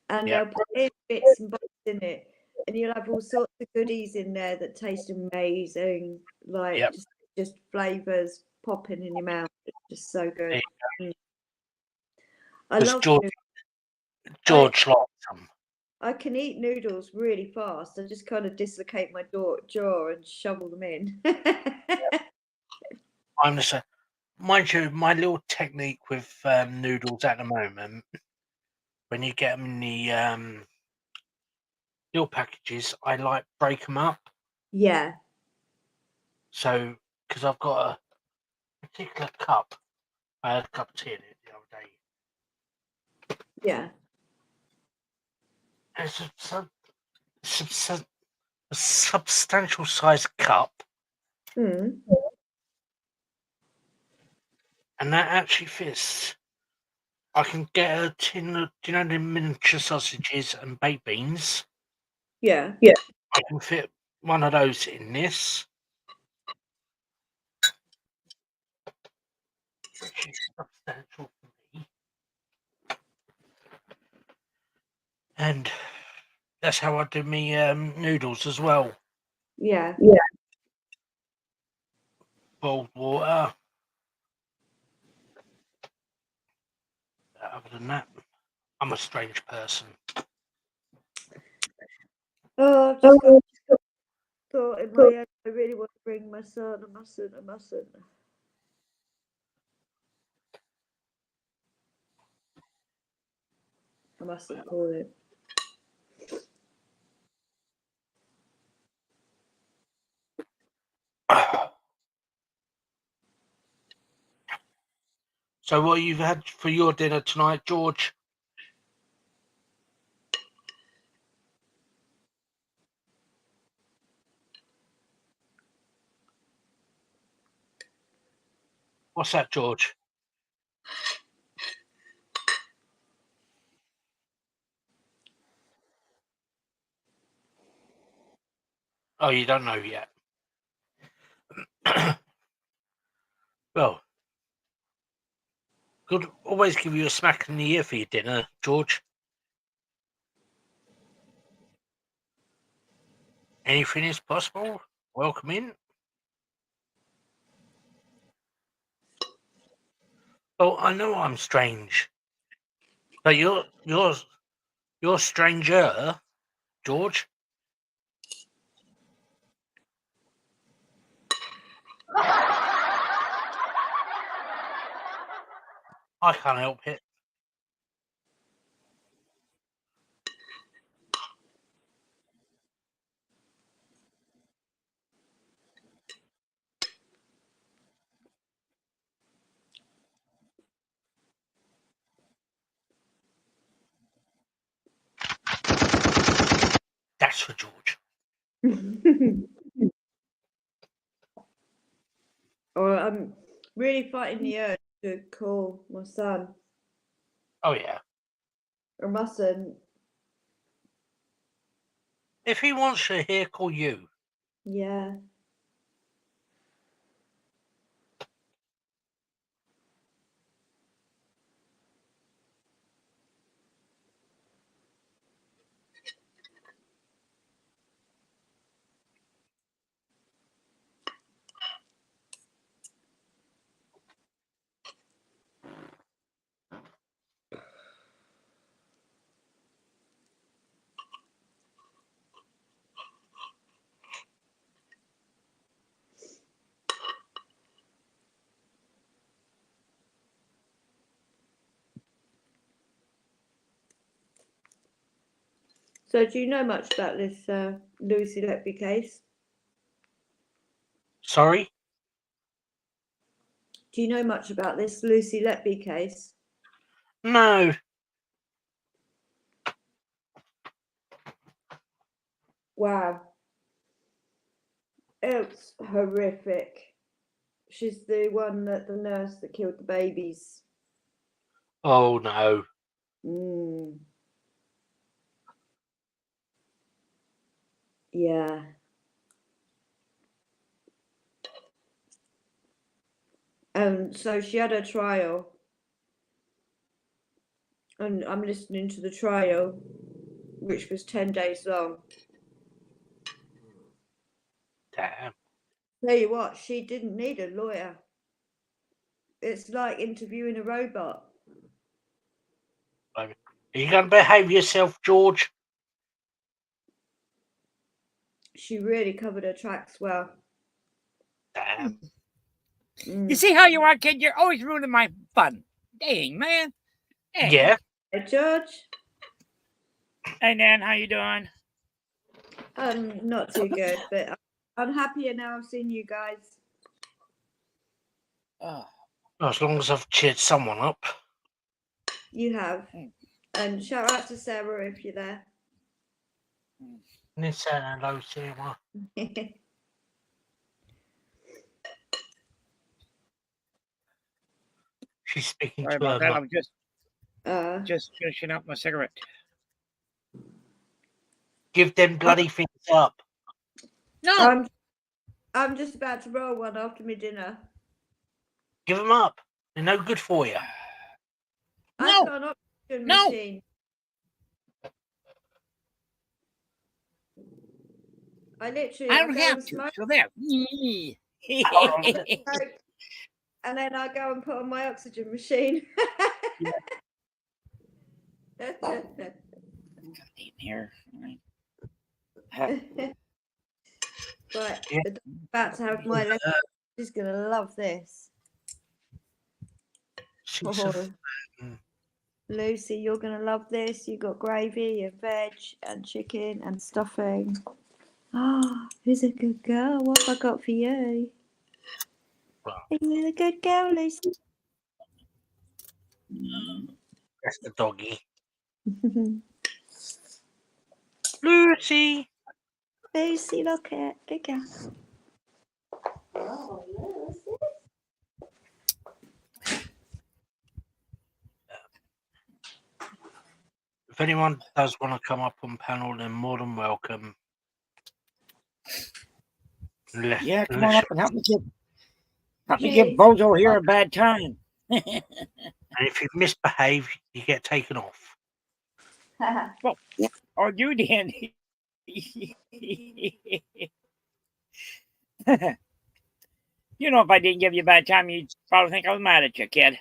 and yep, they'll put in bits and bobs in it, and you'll have all sorts of goodies in there that taste amazing, like yep. just flavours popping in your mouth. It's just so good. I Because love noodles. George likes them. I can eat noodles really fast. I just kind of dislocate my jaw and shovel them in. I'm just mind you, my little technique with noodles at the moment, when you get them in the little packages, I like break them up. Yeah, So, because I've got a particular cup, I had a cup of tea in it the other day. yeah, And it's a substantial sized cup, mm, and that actually fits. I can get a tin of, do you know, the miniature sausages and baked beans. yeah, I can fit one of those in this, which is substantial for me. And that's how I do me noodles as well. yeah. Boiled water, Other than that, I'm a strange person. Oh, I've just got thought in my head, I really want to bring my son. I mustn't. I mustn't call him. So what you've had for your dinner tonight, George? What's that, George? Oh, you don't know yet. Well, could always give you a smack in the ear for your dinner, George. Anything is possible. Welcome in. Oh, I know I'm strange, but you're stranger, George. I can't help it. That's for George. Or I'm really fighting the urge to call my son. Oh yeah. I mustn't. If he wants to hear, call you. Yeah. So, do you know much about this Lucy Letby case? Sorry? Do you know much about this Lucy Letby case? No. Wow. It's horrific. She's the one that the nurse that killed the babies. Oh no. Yeah. So she had a trial, and I'm listening to the trial, which was 10 days long. Damn. Tell you what, she didn't need a lawyer. It's like interviewing a robot. Are you going to behave yourself, George? She really covered her tracks well. Damn. You see how you are, kid? You're always ruining my fun. Dang, man. Dang. Yeah. Hey, George. Hey, Nan, how you doing? Not too good, but I'm happier now I've seen you guys. Oh. Well, as long as I've cheered someone up. You have. And shout out to Sarah if you're there. Hello, Sarah. She's speaking Sorry to her about that. mum. I'm just finishing up my cigarette. Give them bloody things up. No. I'm just about to roll one after my dinner. Give them up. They're no good for you. I've got an oxygen machine. I don't have to. So there. And then I go and put on my oxygen machine. In here. Right, Yeah. the dog's about to have my lemon. She's gonna love this. She's Oh, mm. Lucy, you're gonna love this. You got gravy and veg and chicken and stuffing. Ah, who's a good girl? What have I got for you? Well, Are you a good girl, Lucy? that's the doggy. Lucy. Lucy, look at good girl. Oh, Lucy. If anyone does want to come up on panel, they're more than welcome. Yeah, come on up and help me give Jeez. Bozo here a bad time. And if you misbehave, you get taken off. Well, or you, Dandy. You know, if I didn't give you a bad time, you'd probably think I was mad at you, kid.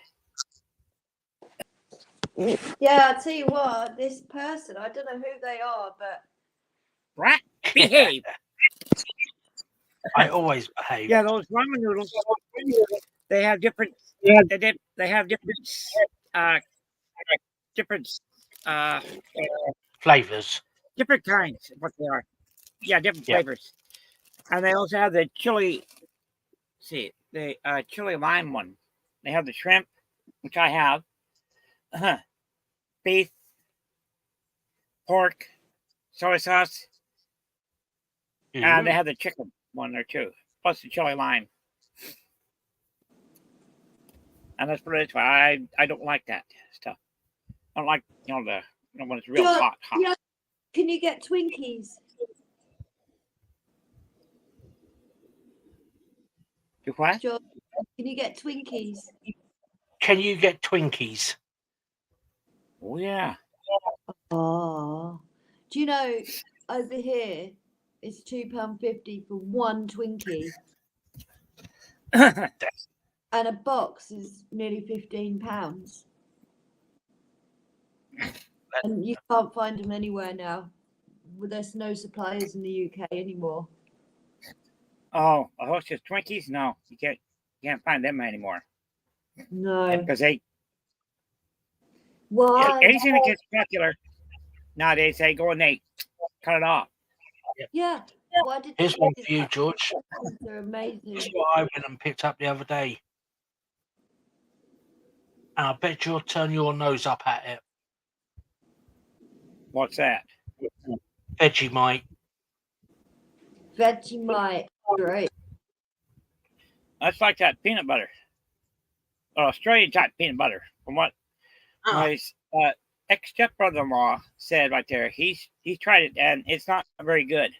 Yeah, I'll tell you what, this person, I don't know who they are, but Right? Behave. I always behave. Yeah, those ramen noodles. They have different. They have different. Different. Flavors. Different kinds. What they are. Yeah, different Yep. flavors. And they also have the chili. See, the chili lime one. They have the shrimp, which I have. Beef, pork, soy sauce, and they have the chicken one or two, plus the chili lime. And that's what it is. I don't like that stuff. I don't like the when it's real hot. Yeah, can you get Twinkies? Do what? George, can you get Twinkies? Can you get Twinkies? Oh yeah. Oh, do you know over here it's £2.50 for one Twinkie, and a box is nearly £15. And you can't find them anywhere now. Well, there's no suppliers in the UK anymore. Oh, a Hostess Twinkies? No, you can't find them anymore. No. Because Why? anything that gets popular nowadays, they go and they cut it off. Yeah. Why did Here's they one do for you, that? George. They're amazing. It's what I went and picked up the other day. And I bet you'll turn your nose up at it. What's that? Vegemite. Vegemite, great. That's like that peanut butter. Australian type peanut butter. From what my ex-step brother-in-law said right there. He's tried it and it's not very good.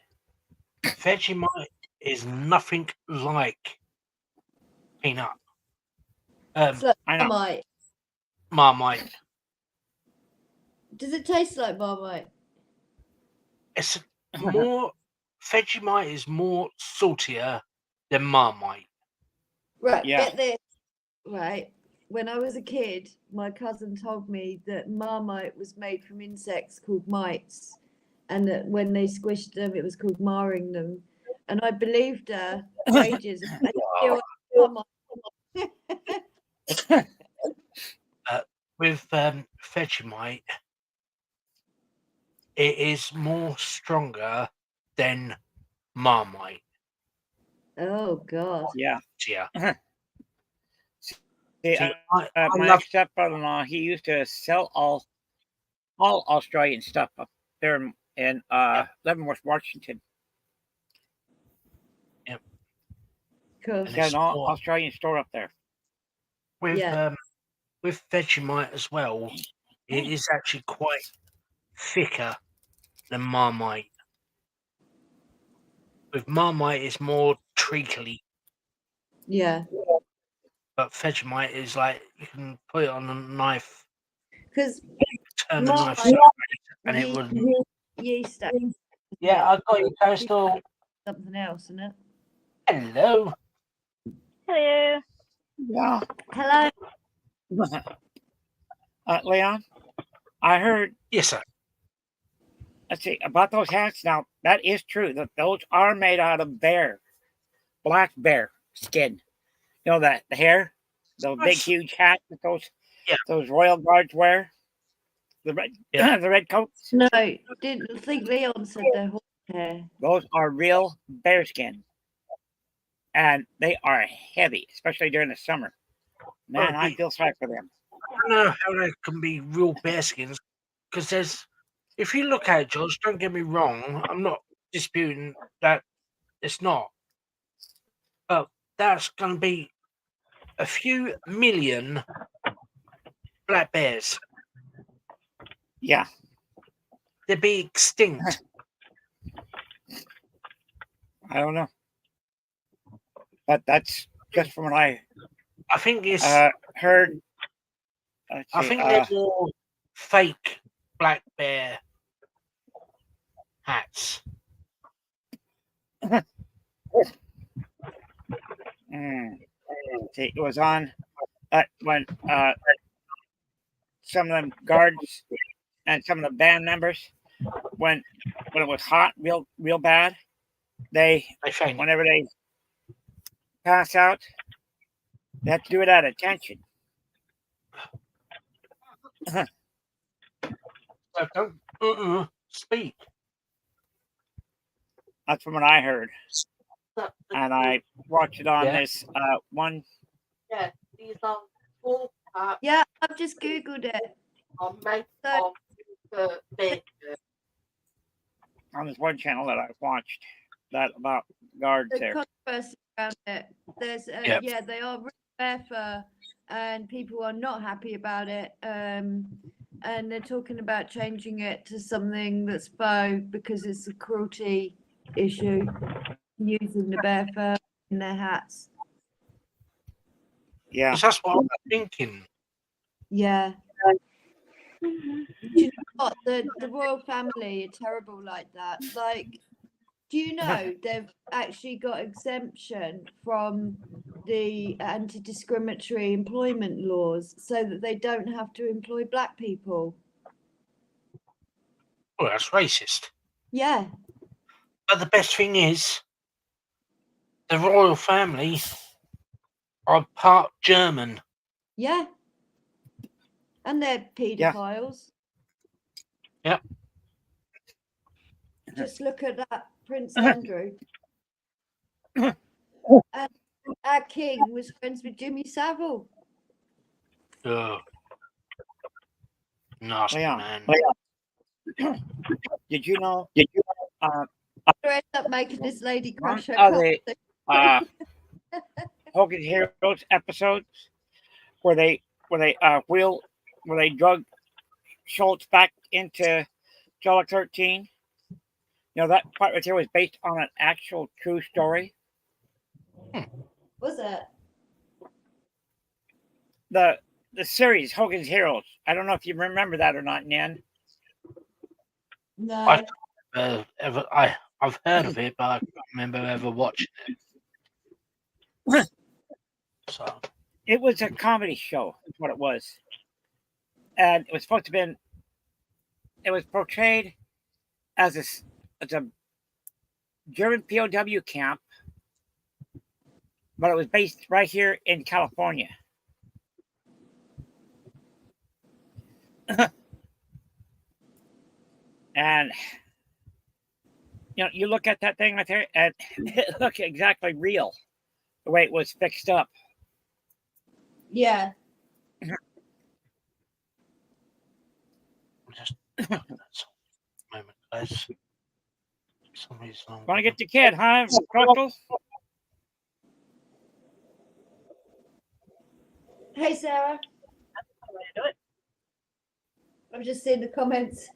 Vegemite is nothing like peanut. It's like I know. Marmite. Does it taste like Marmite? It's more Vegemite is more saltier than Marmite. Right, Yeah. get this. Right. When I was a kid, my cousin told me that Marmite was made from insects called mites, and that when they squished them, it was called marring them. And I believed her for ages. With Vegemite, it is more stronger than Marmite. Oh God. Yeah. Yeah. See, I my love ex-step brother-in-law, he used to sell all Australian stuff up there in Leavenworth, Washington. Cool. He had an Australian store up there. with Vegemite as well. It is actually quite thicker than Marmite. With Marmite, it's more treacly, Yeah. but Vegemite is like you can put it on a knife, Because turn the knife Marmite, sideways, and it would. yeast. Yeah, I got you, Coastal. Something else, isn't it? Hello. Hello. Yeah. Hello. Leon? I heard. Yes, sir. Let's see about those hats. Now that is true. That those are made out of black bear skin. You know that the hair, the big Nice. huge hat that Yeah. those royal guards wear. The red Yeah. the red coats. No, didn't think Leon said they're horsehair. Those are real bear skin, and they are heavy, especially during the summer. Man, I feel sorry for them. I don't know how they can be real bearskins because if you look at it, George, don't get me wrong, I'm not disputing that it's not, but that's going to be a few million black bears. Yeah, They'd be extinct. I don't know, but that's just from what I think it's. heard. I think they're more fake black bear hats. See, it was on when some of them guards and some of the band members when it was hot, real bad. They faint. Whenever they pass out, they have to do it at attention. So don't speak. That's from what I heard, and I watched it on this one. Yeah, these are small Yeah, I've just googled it. are made of bear. On this one channel that I watched that about guards The there. controversy around it. There's Yeah. they are really bear fur, and people are not happy about it. And they're talking about changing it to something that's faux because it's a cruelty issue using the bear fur in their hats. Yeah, 'Cause that's what I'm thinking. Yeah. Do you know what? The royal family are terrible like that. Like, do you know they've actually got exemption from the anti-discriminatory employment laws so that they don't have to employ black people? Well, that's racist. Yeah. But the best thing is, the royal family are part German. Yeah. And they're paedophiles. Yep. Just look at that Prince Andrew. And our king was friends with Jimmy Savile. Oh. Nasty man. Did you know? I end up making this lady crush her Of cock. the Hogan Heroes episodes where they drug Schultz back into Jolly 13. You know, that part right there was based on an actual true story. Was it? The series Hogan's Heroes. I don't know if you remember that or not, Nan. No. I've heard of it, but I can't remember ever watching it. So it was a comedy show. Is what it was, and it was supposed to be. It was portrayed as a German POW camp, but it was based right here in California. And you know, you look at that thing right there, and it looked exactly real, the way it was fixed up. Yeah. just moment, guys. Somebody's on. Want to get the kid, huh, Crystal? Hey, Sarah. I've just seen the comments.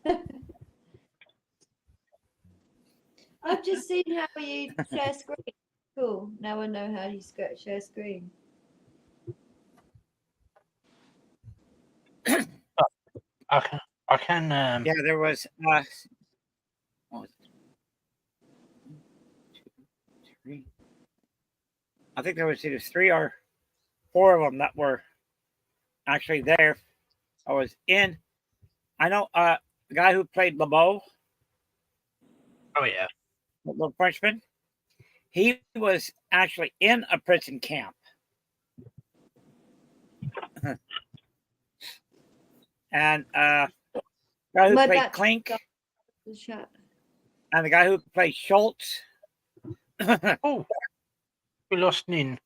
I've just seen how you share screen. Cool. Now I know how you share screen. I can. Yeah, there was. What was it? 1, 2, 3. I think there was either 3 or 4 of them that were actually there. I was in I know the guy who played LeBeau, Oh yeah. the little Frenchman. He was actually in a prison camp. And guy who But played that Clink the shot. and the guy who played Schultz. Oh, we lost Nin.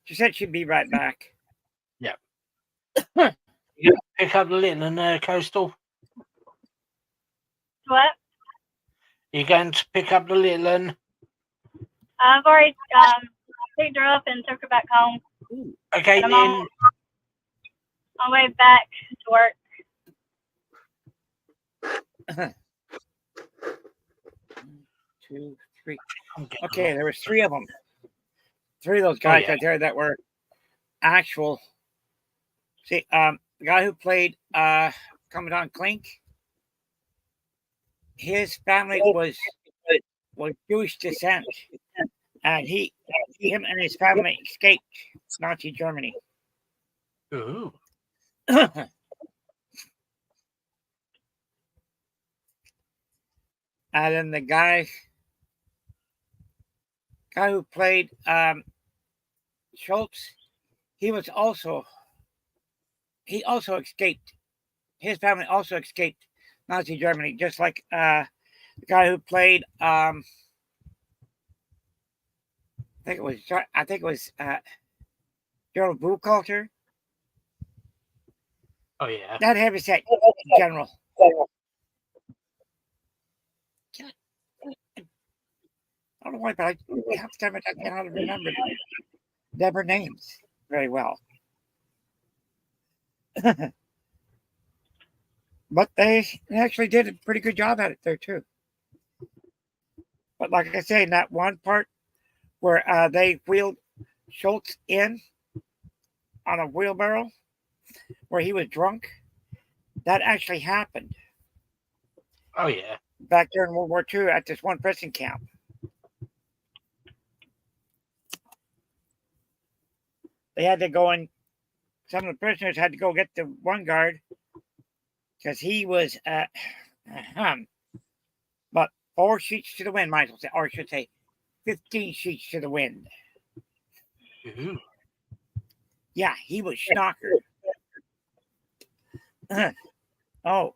She said she'd be right back. Yeah. You gonna pick up the little and Coastal? What? You going to pick up the little and? I've already picked her up and took her back home. Okay, I'm Nin. on my way back to work. 2, 3. I'm getting Okay, lost. there was 3 of them. 3 of those guys yeah. right there that were actual. See, the guy who played Commandant Clink, his family was Jewish descent, and him and his family escaped Nazi Germany. Ooh. And then the guy who played Schultz, he also escaped. His family also escaped Nazi Germany, just like the guy who played I think it was Gerald Buchhalter. Oh yeah. That heavyset general. I don't know why, but half the time I cannot remember their names very well. But they actually did a pretty good job at it there too. But like I say, in that one part where they wheeled Schultz in on a wheelbarrow where he was drunk, that actually happened Oh yeah. back during World War II at this one prison camp. They had to go in. Some of the prisoners had to go get the one guard because he was but 4 sheets to the wind, might as well say, or I should say 15 sheets to the wind. Ooh. Yeah, he was schnockered. Oh,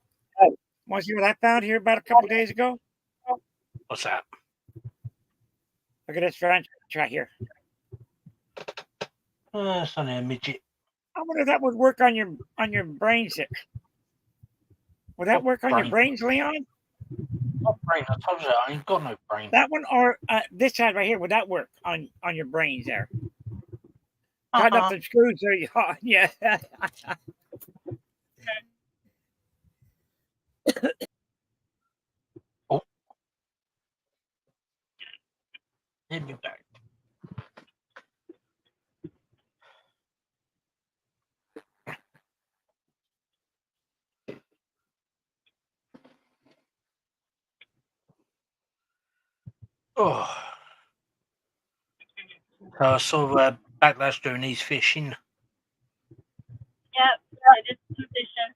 want to see what I found here about a couple of days ago? What's that? Look at this French right here. It's only a midget. I wonder if that would work on your brains there. Would that work on your brains, Leon? Not brain. I told you I ain't got no brain. That one or this side right here? Would that work on your brains there? Tighten up the screws there. Yeah. Oh. Hit me back. Oh. So I saw Backlash doing his fishing. Yep, I did some fishing.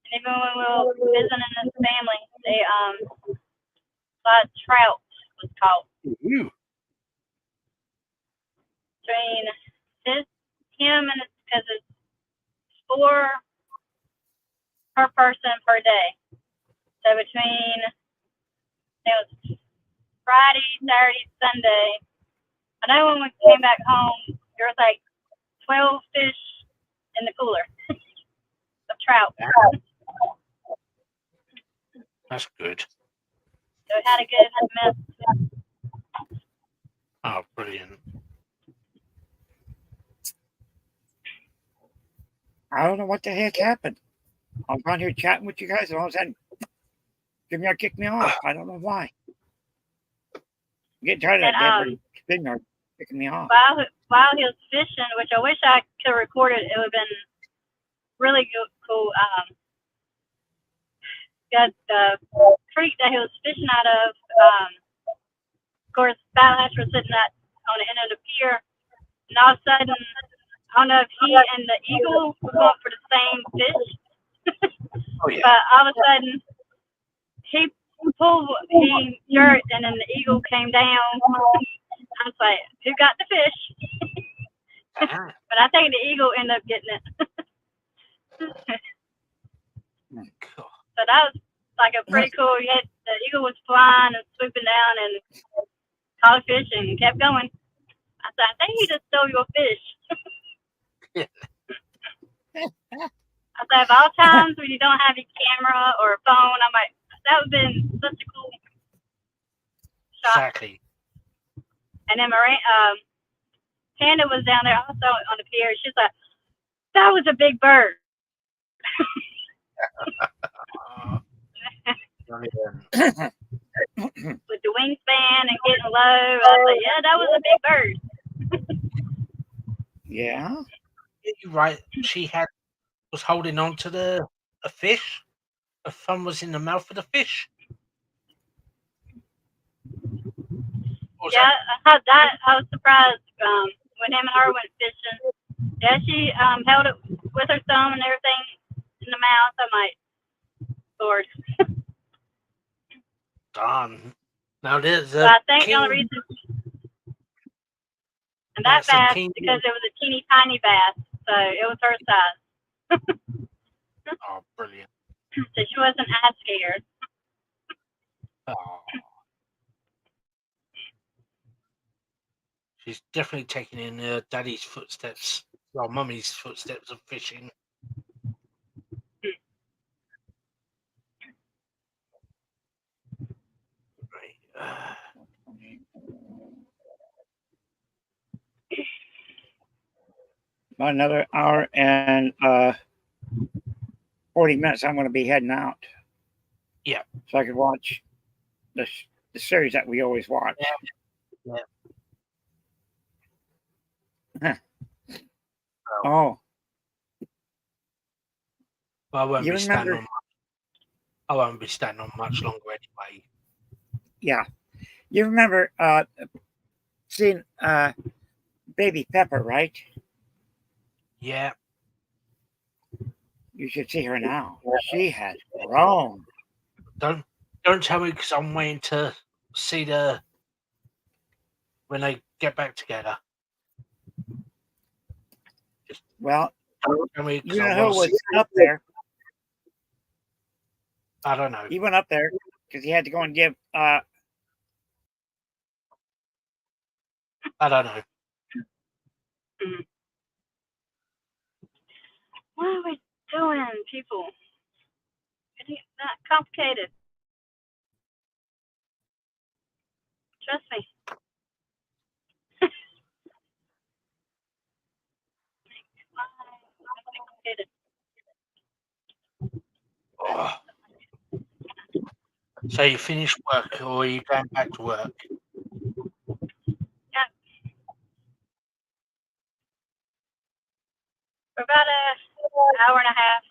And even when we were visiting this family, they thought trout was caught. Ooh. Between him and because it's 4 per person per day. So between it was Friday, Saturday, Sunday. I know when we came back home, there was like 12 fish in the cooler of trout. That's good. So it had a good mess. Oh, brilliant. I don't know what the heck happened. I was on here chatting with you guys, and all of a sudden, Jimmy kicked me off. I don't know why. I'm getting tired of that spin yard kicking me off. While he was fishing, which I wish I could have recorded, it would have been really cool. Got the creek that he was fishing out of. Of course, Backlash was sitting on the end of the pier, and all of a sudden, I don't know if he and the eagle were going for the same fish, Oh yeah. but all of a sudden he jerked, and then the eagle came down. I was like, who got the fish? Ah, But I think the eagle ended up getting it. God. So that was like a pretty cool. The eagle was flying and swooping down and caught a fish and kept going. I said, I think he just stole your fish. I said, of all times when you don't have your camera or a phone, I'm like, that would have been such a cool shot. Exactly. And then Panda was down there also on the pier. She's like, that was a big bird. With the wingspan and getting low. I was like, yeah, that was a big bird. Yeah. You're right. She was holding on to a fish. Her thumb was in the mouth of the fish. Yeah, I was surprised when him and her went fishing. Yeah, she held it with her thumb and everything in the mouth. I'm like, Lord. Darn. Now there's So I think the only reason, and that bass, because it was a teeny tiny bass, so it was her size. Oh, brilliant. So she wasn't as scared. Oh. She's definitely taking in Daddy's footsteps, well, Mummy's footsteps of fishing. Right. About another hour and 40 minutes, I'm going to be heading out. Yeah. So I could watch the series that we always watch. Yeah. Oh. Well, I won't You be remember? I won't be standing on much longer anyway. Yeah. You remember seeing Baby Pepper, right? Yeah. You should see her now. She has grown. Don't tell me, because I'm waiting to see when they get back together. Well, don't tell me, you know who was up there? I don't know. He went up there because he had to go and give. I don't know. What are we doing, people? It's not complicated. Trust me. Oh. So you finished work, or are you going back to work? Yeah. For about an hour and a half.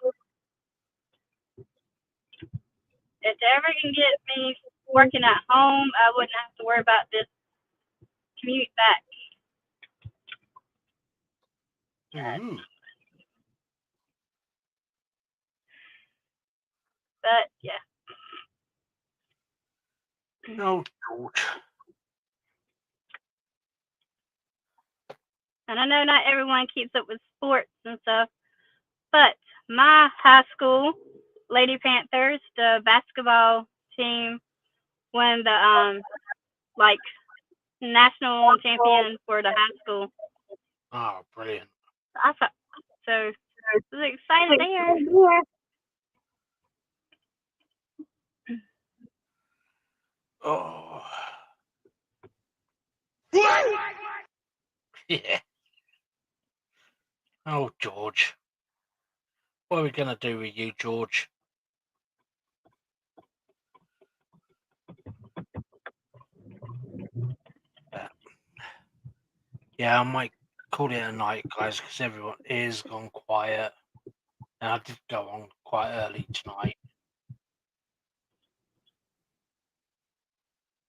If they ever can get me working at home, I wouldn't have to worry about this commute back. Mm-hmm. But yeah. Oh, George. And I know not everyone keeps up with sports and stuff, but my high school, Lady Panthers, the basketball team, won the national champion for the high school. Oh, brilliant. I thought so. I was excited there. Oh. Yeah. Oh, George. What are we going to do with you, George? Yeah, I might call it a night, guys, because everyone is gone quiet. And I did go on quite early tonight.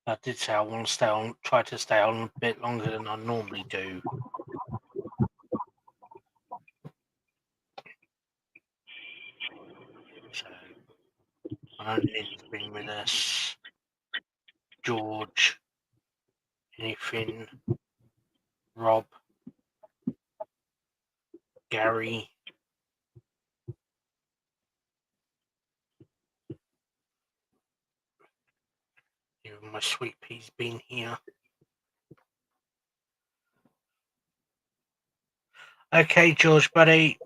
I did say I want to try to stay on a bit longer than I normally do. Lynn's been with us. George. Anything? Rob. Gary. Even my sweet pea's been here. Okay, George, buddy.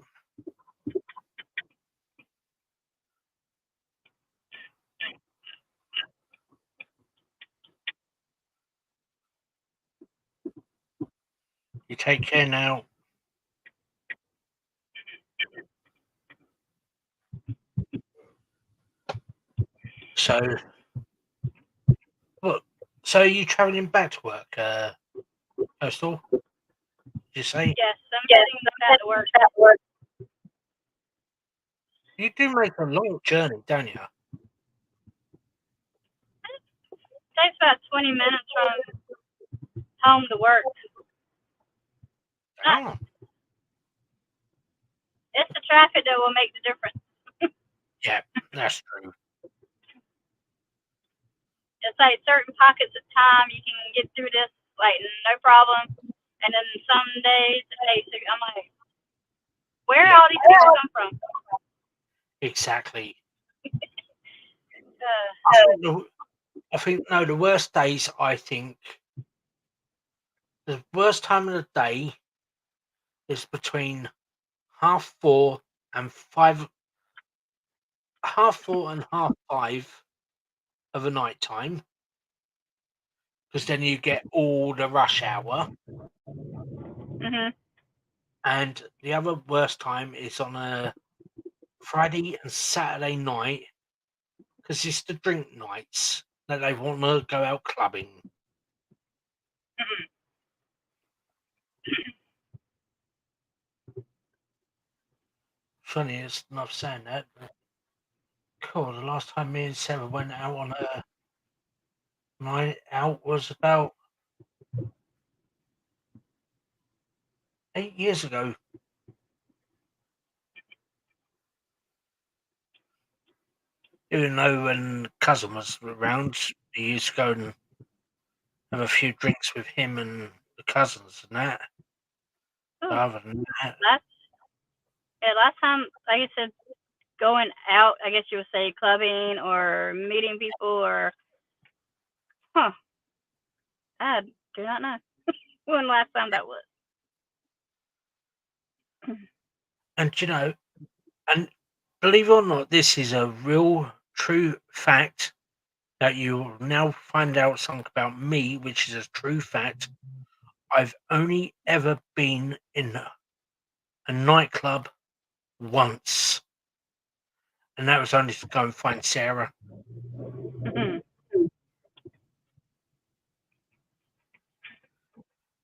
You take care now. So, look. So, are you travelling back to work, Postal? Did you say? Yes, I'm getting back to work. You do make a long journey, don't you? It takes about 20 minutes from home to work. Oh, It's the traffic that will make the difference. yeah, that's true. It's like certain pockets of time you can get through this like no problem, and then some days it takes. I'm like, where Yeah. all these people come from? Exactly. Uh, I think no. The worst days, I think, the worst time of the day is between 4:30 and 5. 4:30 and 5:30 of the night time, because then you get all the rush hour. mhm. And the other worst time is on a Friday and Saturday night, because it's the drink nights that they want to go out clubbing. Mhm. Funny, it's not saying that. But cool. The last time me and Sarah went out on a night out was about 8 years ago. Even though when cousin was around, we used to go and have a few drinks with him and the cousins and that. But Ooh, other than that, last time, like I said, going out. I guess you would say clubbing or meeting people or, huh? I do not know when last time that was. and you know, and believe it or not, this is a real true fact that you'll now find out something about me, which is a true fact. I've only ever been in a nightclub once, and that was only to go and find Sarah. Mhm.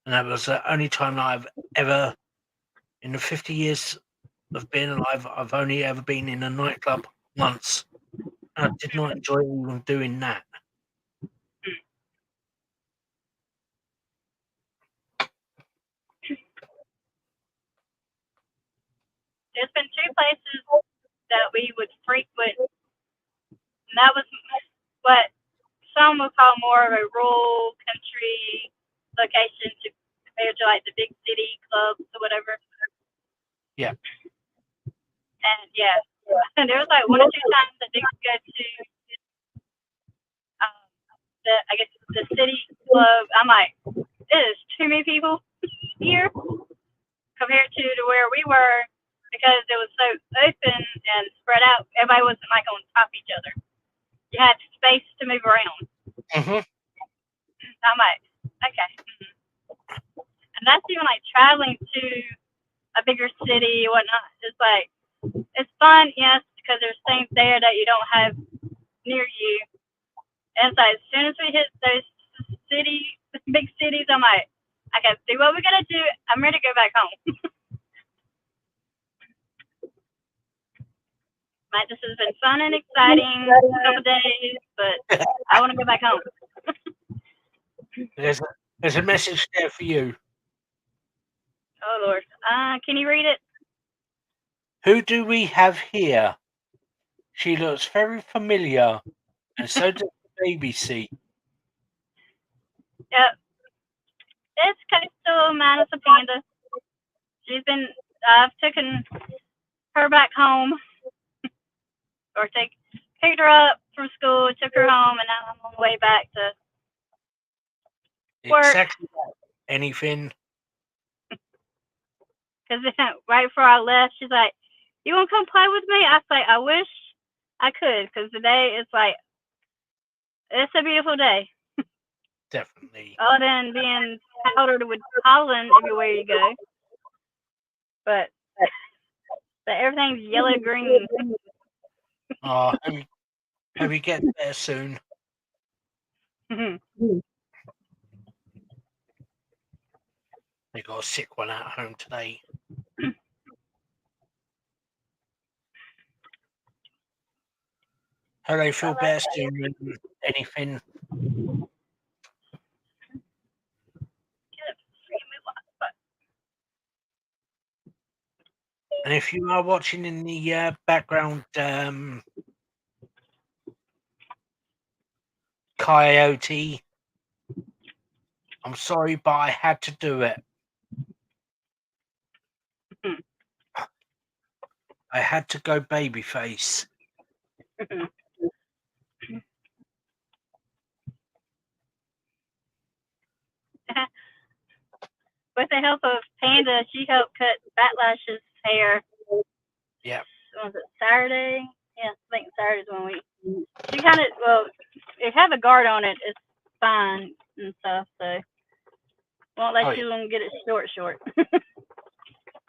And that was the only time that I've ever, in the 50 years of being alive, I've only ever been in a nightclub once. I did not enjoy even doing that. There's been two places that we would frequent, and that was what some would call more of a rural country location to compared to like the big city clubs or whatever. Yeah. And yeah, and there was like one or two times I did go to I guess the city club. I'm like, there's too many people here compared to where we were because it was so open and spread out. Everybody wasn't like on top of each other. You had space to move around. Mm-hmm. I'm like, okay. And that's even like traveling to a bigger city or whatnot. It's like, it's fun, yes, because there's things there that you don't have near you. And so as soon as we hit those big cities, I'm like, okay, see what we're going to do. I'm ready to go back home. Like, this has been fun and exciting a couple days, but I want to go back home. There's a message there for you. Oh, Lord. Can you read it? Who do we have here? She looks very familiar, and so does the baby seat. Yep. It's Coastal minus a panda. I've taken her back home, or picked her up from school, took her home, and now I'm on the way back to work. Exactly that. Anything? Because right before I left, she's like, "You want to come play with me?" I say, "I wish I could, because today it's a beautiful day. Definitely. Other than being powdered with pollen everywhere you go, but everything's yellow green." Oh, hope you get there soon. They got a sick one at home today. How they feel better soon than anything? And if you are watching in the background, Coyote, I'm sorry, but I had to do it. I had to go babyface. With the help of Panda, she helped cut Batlash's hair. Yeah. Was it Saturday? Yeah, I think Saturday's when she kind of, it had a guard on it. It's fine and stuff, so won't let you get it short.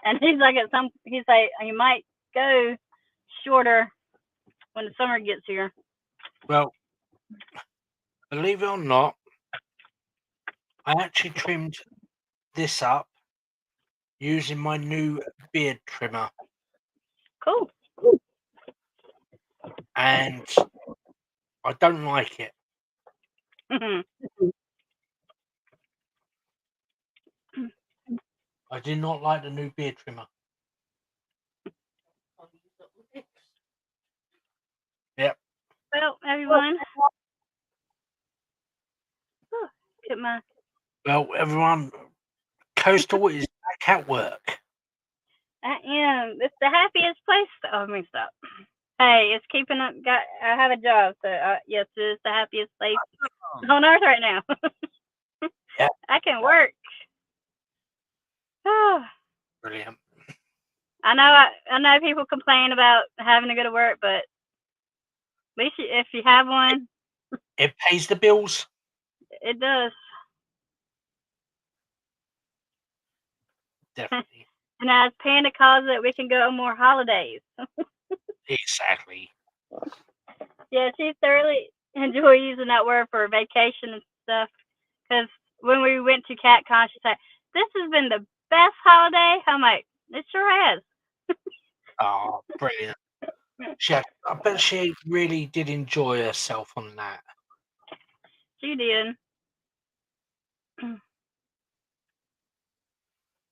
And he's like, you might go shorter when the summer gets here. Well, believe it or not, I actually trimmed this up using my new beard trimmer. Cool. And I don't like it. I did not like the new beard trimmer. Yep. Well, everyone. Well, everyone, Coastal is back at work. I am. It's the happiest place. Oh, let me stop. Hey, it's keeping up. I have a job, so yes, it is the happiest place on earth right now. Yeah. I can work. Brilliant. I know people complain about having to go to work, but at least if you have one, it pays the bills. It does. Definitely. And as Panda calls it, we can go on more holidays. Exactly. Yeah, she thoroughly enjoys using that word for vacation and stuff. Because when we went to CatCon, she said, "This has been the best holiday." I'm like, "It sure has." Oh, brilliant. I bet she really did enjoy herself on that. She did.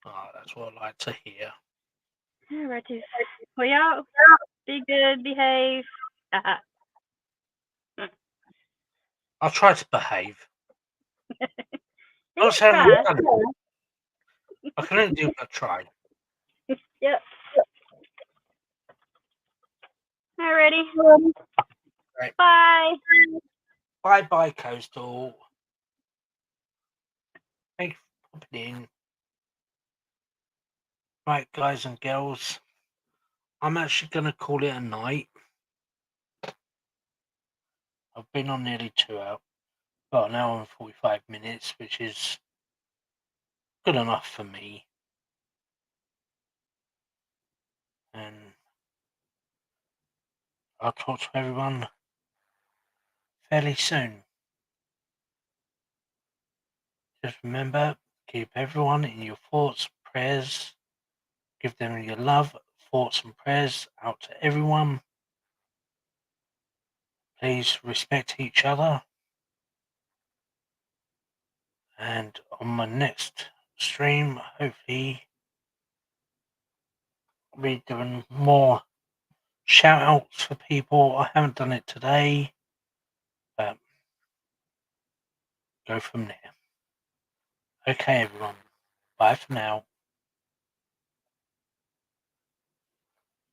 Oh, that's what I like to hear. Yeah, right too. Well, y'all be good, behave. I'll try to behave. I can only do but try. Yep. Alrighty. Right. Bye. Bye, Coastal. Thanks for popping in. Right, guys and girls, I'm actually going to call it a night. I've been on nearly 2 hours, about an hour and 45 minutes, which is good enough for me. And I'll talk to everyone fairly soon. Just remember, keep everyone in your thoughts, prayers. Give them your love, thoughts, and prayers out to everyone. Please respect each other. And on my next stream, hopefully, I'll be doing more shout outs for people. I haven't done it today, but go from there. Okay, everyone. Bye for now.